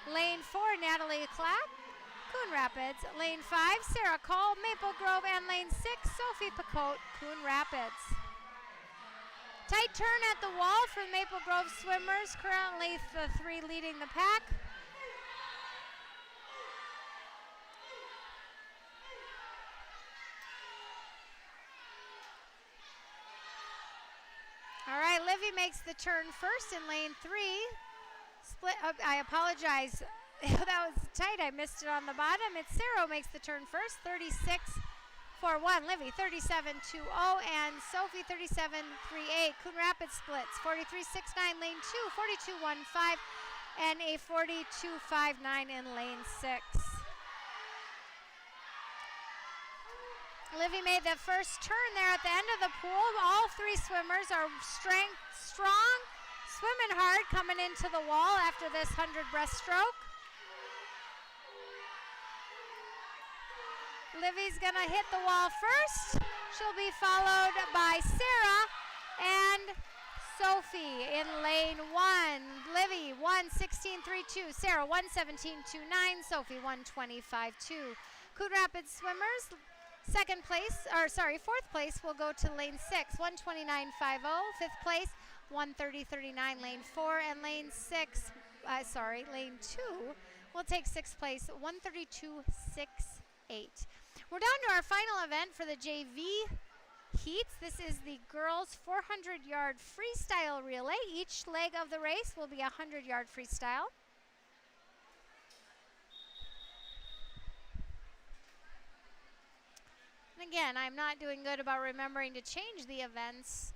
Lane 4, Natalie Clapp, Coon Rapids. Lane 5, Sarah Cole, Maple Grove. And lane 6, Sophie Picotte, Coon Rapids. Tight turn at the wall for the Maple Grove swimmers. Currently the 3 leading the pack. All right, Livy makes the turn first in lane 3. Split. I apologize. That was tight. I missed it on the bottom. It's Sarah makes the turn first. 36.41. Livy 37.20 and Sophie 37.38. Coon Rapids splits 43.69 lane 2, 42.15 and a 42.59 in lane 6. Livy made the first turn there at the end of the pool. All 3 swimmers are strong, swimming hard, coming into the wall after this 100 breaststroke. Livy's gonna hit the wall first. She'll be followed by Sarah and Sophie in lane 1. Livy 1:16.32, Sarah 1:17.29, Sophie 1:25.2. Coon Rapids swimmers. Fourth place will go to lane 6, 1:29.50. Fifth place, 1:30.39, lane 4. And lane 2 will take 6th place, 1:32.68. We're down to our final event for the JV heats. This is the girls' 400-yard freestyle relay. Each leg of the race will be a 100-yard freestyle. Again, I'm not doing good about remembering to change the events.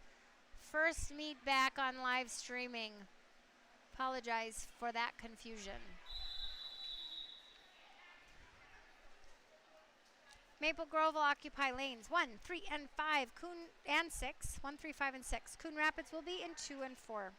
First meet back on live streaming. Apologize for that confusion. Maple Grove will occupy lanes 1, 3, and 5. Coon and 6. 1, 3, 5, and 6. Coon Rapids will be in 2 and 4.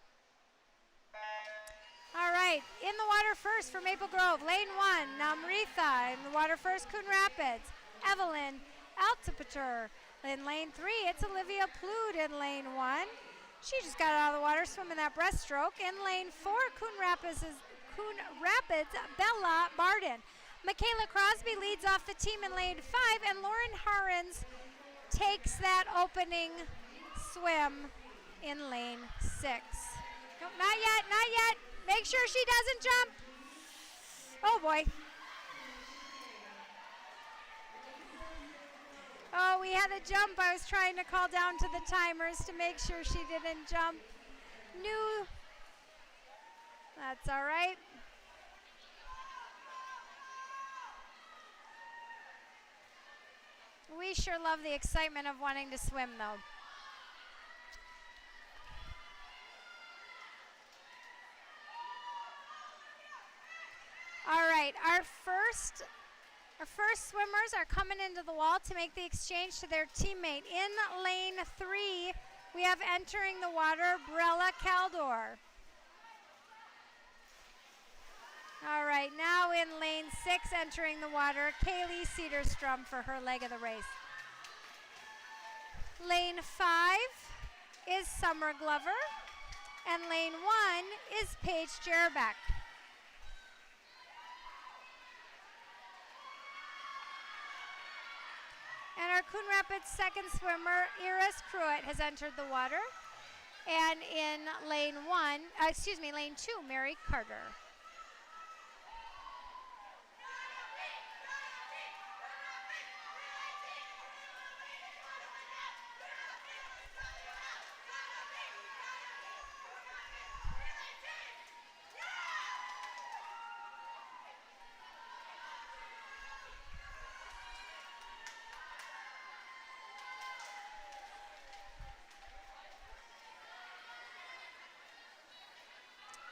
All right, in the water first for Maple Grove. Lane 1, Namritha. In the water first, Coon Rapids. Evelyn Altipater. In lane 3, it's Olivia Plood in lane 1. She just got out of the water swimming that breaststroke. In lane 4, Coon Rapids, Bella Barden. Michaela Crosby leads off the team in lane 5, and Lauren Harrens takes that opening swim in lane 6. Nope, not yet, not yet. Make sure she doesn't jump. Oh boy. Oh, we had a jump. I was trying to call down to the timers to make sure she didn't jump. That's all right. We sure love the excitement of wanting to swim, though. Our first swimmers are coming into the wall to make the exchange to their teammate. In lane 3, we have entering the water, Brella Caldor. All right, now in lane 6, entering the water, Kaylee Cedarstrom for her leg of the race. Lane 5 is Summer Glover, and lane 1 is Paige Jerbeck. And our Coon Rapids second swimmer, Iris Pruitt, has entered the water. And in lane 2, Mary Carter.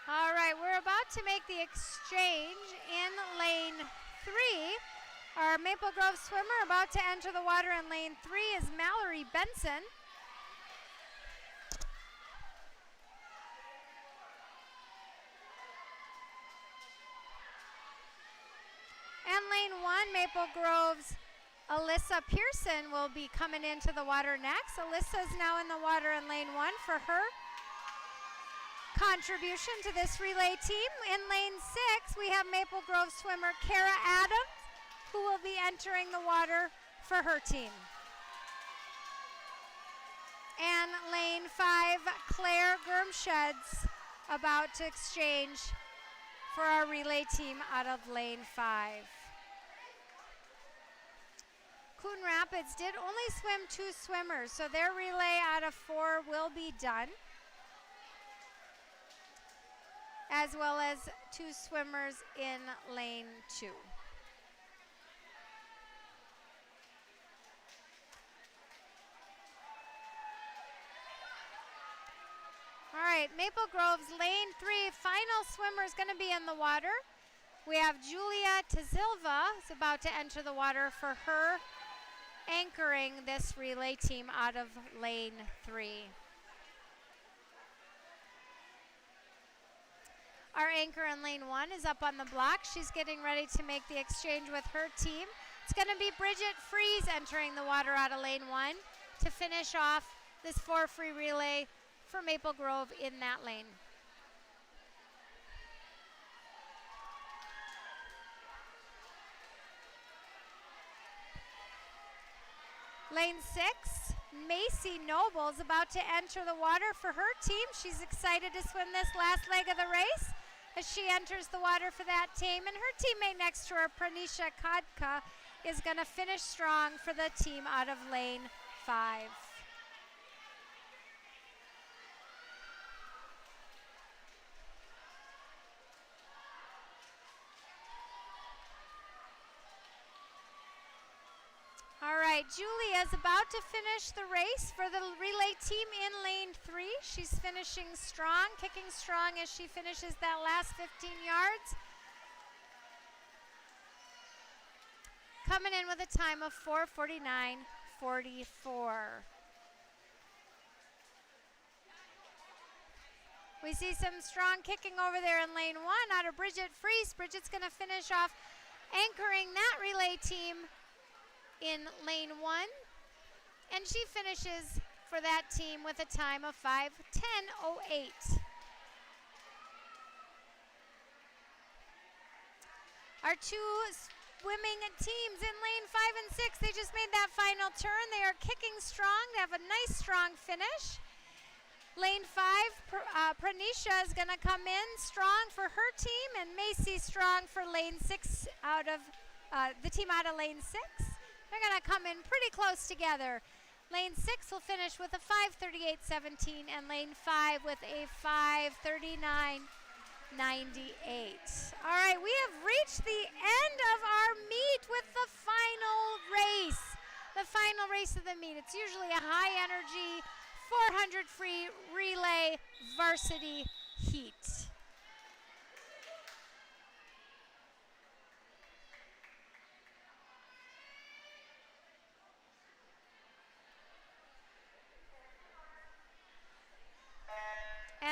All right, we're about to make the exchange in lane 3. Our Maple Grove swimmer about to enter the water in lane 3 is Mallory Benson. And lane 1, Maple Grove's Alyssa Pearson will be coming into the water next. Alyssa is now in the water in lane 1 for her contribution to this relay team. In lane 6, we have Maple Grove swimmer Kara Adams, who will be entering the water for her team. And lane 5, Claire Germsheds about to exchange for our relay team out of lane 5. Coon Rapids did only swim 2 swimmers, so their relay out of 4 will be done, as well as 2 swimmers in lane 2. All right, Maple Grove's lane 3 final swimmer is going to be in the water. We have Julia Tazilva is about to enter the water for her anchoring this relay team out of lane 3. Our anchor in lane 1 is up on the block. She's getting ready to make the exchange with her team. It's going to be Bridget Fries entering the water out of lane 1 to finish off this 4 free relay for Maple Grove in that lane. Lane 6, Macy Noble is about to enter the water for her team. She's excited to swim this last leg of the race as she enters the water for that team. And her teammate next to her, Pranisha Kadka, is going to finish strong for the team out of lane 5. All right, Julia's about to finish the race for the relay team in lane 3. She's finishing strong, kicking strong as she finishes that last 15 yards. Coming in with a time of 4:49.44. We see some strong kicking over there in lane 1 out of Bridget Fries. Bridget's going to finish off anchoring that relay team in lane 1, and she finishes for that team with a time of 5:10.08. Our 2 swimming teams in lane 5 and 6, they just made that final turn. They are kicking strong to have a nice strong finish. Lane 5, Pranisha is going to come in strong for her team, and Macy strong for lane 6 out of the team out of lane 6. They're going to come in pretty close together. Lane 6 will finish with a 5:38.17, and lane 5 with a 5:39.98. All right, we have reached the end of our meet with the final race. The final race of the meet. It's usually a high energy 400 free relay varsity heat.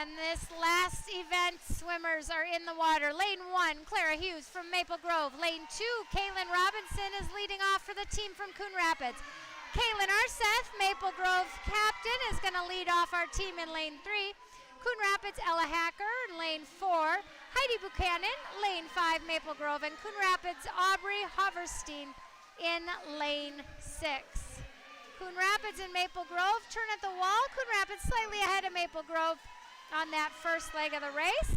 And this last event, swimmers are in the water. Lane 1, Clara Hughes from Maple Grove. Lane 2, Kaylin Robinson is leading off for the team from Coon Rapids. Kaylin Arseth, Maple Grove captain, is going to lead off our team in lane 3. Coon Rapids, Ella Hacker, lane 4. Heidi Buchanan, lane 5, Maple Grove. And Coon Rapids, Aubrey Hoverstein in lane 6. Coon Rapids and Maple Grove turn at the wall. Coon Rapids slightly ahead of Maple Grove on that first leg of the race.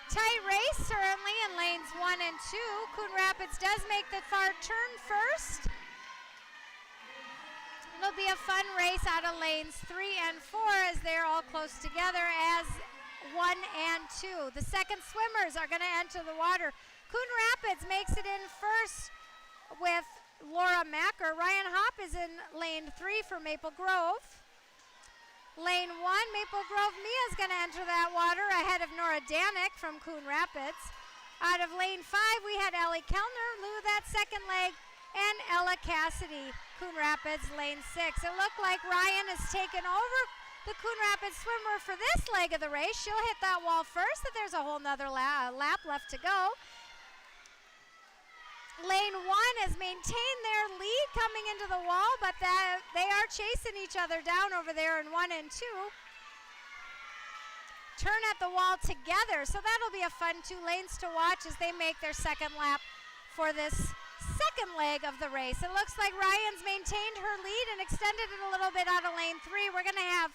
Tight race certainly in lanes 1 and 2. Coon Rapids does make the far turn first. It'll be a fun race out of lanes 3 and 4 as they're all close together as 1 and 2. The second swimmers are going to enter the water. Coon Rapids makes it in first with Laura Macker. Ryan Hopp is in lane 3 for Maple Grove. Lane 1, Maple Grove Mia is going to enter that water ahead of Nora Danik from Coon Rapids. Out of lane 5, we had Ellie Kellner, Lou that second leg, and Ella Cassidy, Coon Rapids, lane 6. It looked like Ryan has taken over the Coon Rapids swimmer for this leg of the race. She'll hit that wall first, but there's a whole nother lap left to go. Lane 1 has maintained their lead coming into the wall, but they are chasing each other down over there in 1 and 2. Turn at the wall together, so that'll be a fun 2 lanes to watch as they make their second lap for this second leg of the race. It looks like Ryan's maintained her lead and extended it a little bit out of lane 3. We're going to have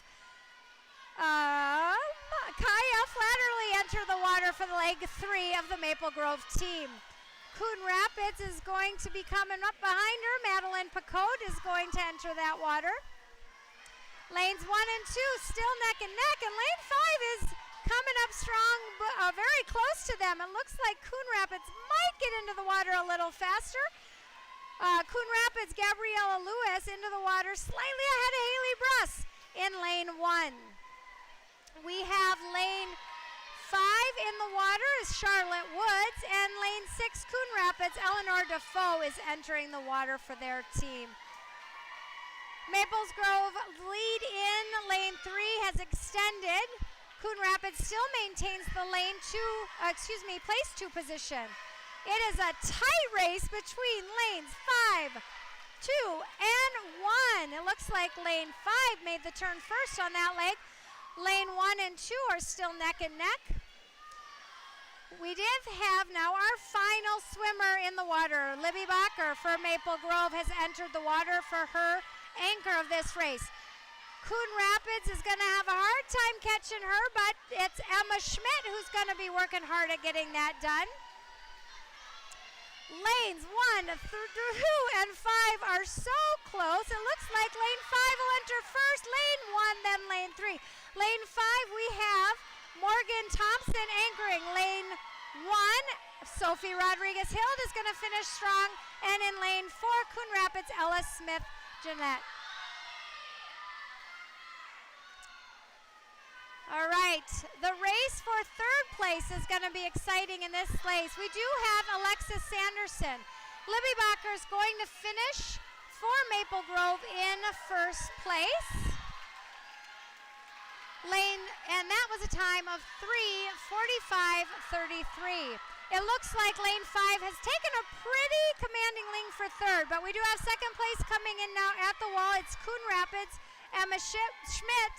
Kaya Flatterly enter the water for the leg 3 of the Maple Grove team. Coon Rapids is going to be coming up behind her. Madeline Picote is going to enter that water. Lanes 1 and 2 still neck and neck, and lane 5 is coming up strong, very close to them. It looks like Coon Rapids might get into the water a little faster. Coon Rapids, Gabriella Lewis into the water slightly ahead of Haley Bruss in lane 1. We have lane 5 in the water is Charlotte Woods, and lane 6, Coon Rapids, Eleanor Defoe is entering the water for their team. Maples Grove lead in lane 3 has extended. Coon Rapids still maintains the place 2 position. It is a tight race between lanes 5, 2, and 1. It looks like lane 5 made the turn first on that leg. Lane 1 and 2 are still neck and neck. We did have now our final swimmer in the water. Libby Bacher for Maple Grove has entered the water for her anchor of this race. Coon Rapids is going to have a hard time catching her, but it's Emma Schmidt who's going to be working hard at getting that done. Lanes 1, 2, and 5 are so close. It looks like lane 5 will enter first, lane 1, then lane 3. Lane 5, we have Morgan Thompson anchoring. Lane 1, Sophie Rodriguez-Hild is going to finish strong. And in lane 4, Coon Rapids, Ella Smith-Jeanette. All right, the race for third place is going to be exciting in this place. We do have Alexis Sanderson. Libby Bacher is going to finish for Maple Grove in first place. And that was a time of 3:45:33. It looks like lane 5 has taken a pretty commanding lead for third, but we do have second place coming in now at the wall. It's Coon Rapids. Emma Schmidt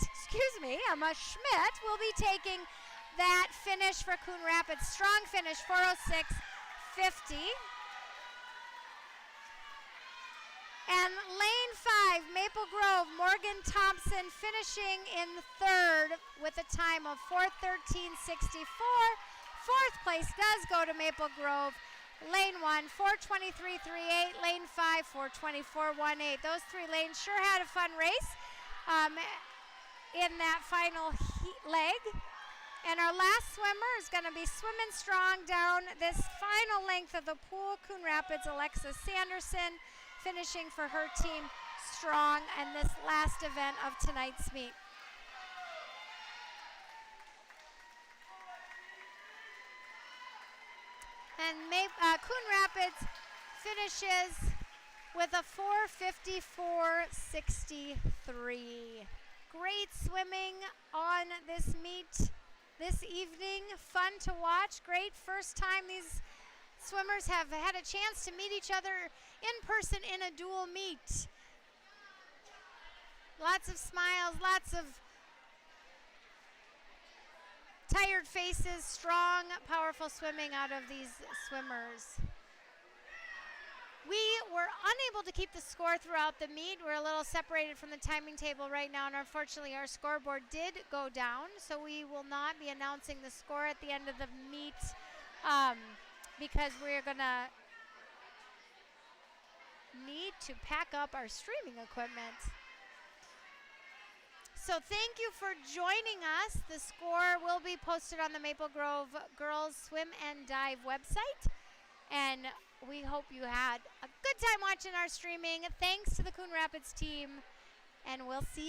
will be taking that finish for Coon Rapids. Strong finish, 4:06:50. And lane 5, Maple Grove, Morgan Thompson finishing in third with a time of 4:13:64. Fourth place does go to Maple Grove. Lane 1, 4:23:38. Lane 5, 4:24:18. Those 3 lanes sure had a fun race in that final leg. And our last swimmer is going to be swimming strong down this final length of the pool. Coon Rapids, Alexis Sanderson, finishing for her team strong in this last event of tonight's meet. And Coon Rapids finishes with a 4:54.63. Great swimming on this meet this evening. Fun to watch. Great first time these swimmers have had a chance to meet each other in person in a dual meet. Lots of smiles, lots of tired faces, strong, powerful swimming out of these swimmers. We were unable to keep the score throughout the meet. We're a little separated from the timing table right now, and unfortunately our scoreboard did go down, so we will not be announcing the score at the end of the meet because we're going to need to pack up our streaming equipment. So thank you for joining us. The score will be posted on the Maple Grove Girls Swim and Dive website. And we hope you had a good time watching our streaming. Thanks to the Coon Rapids team. And we'll see you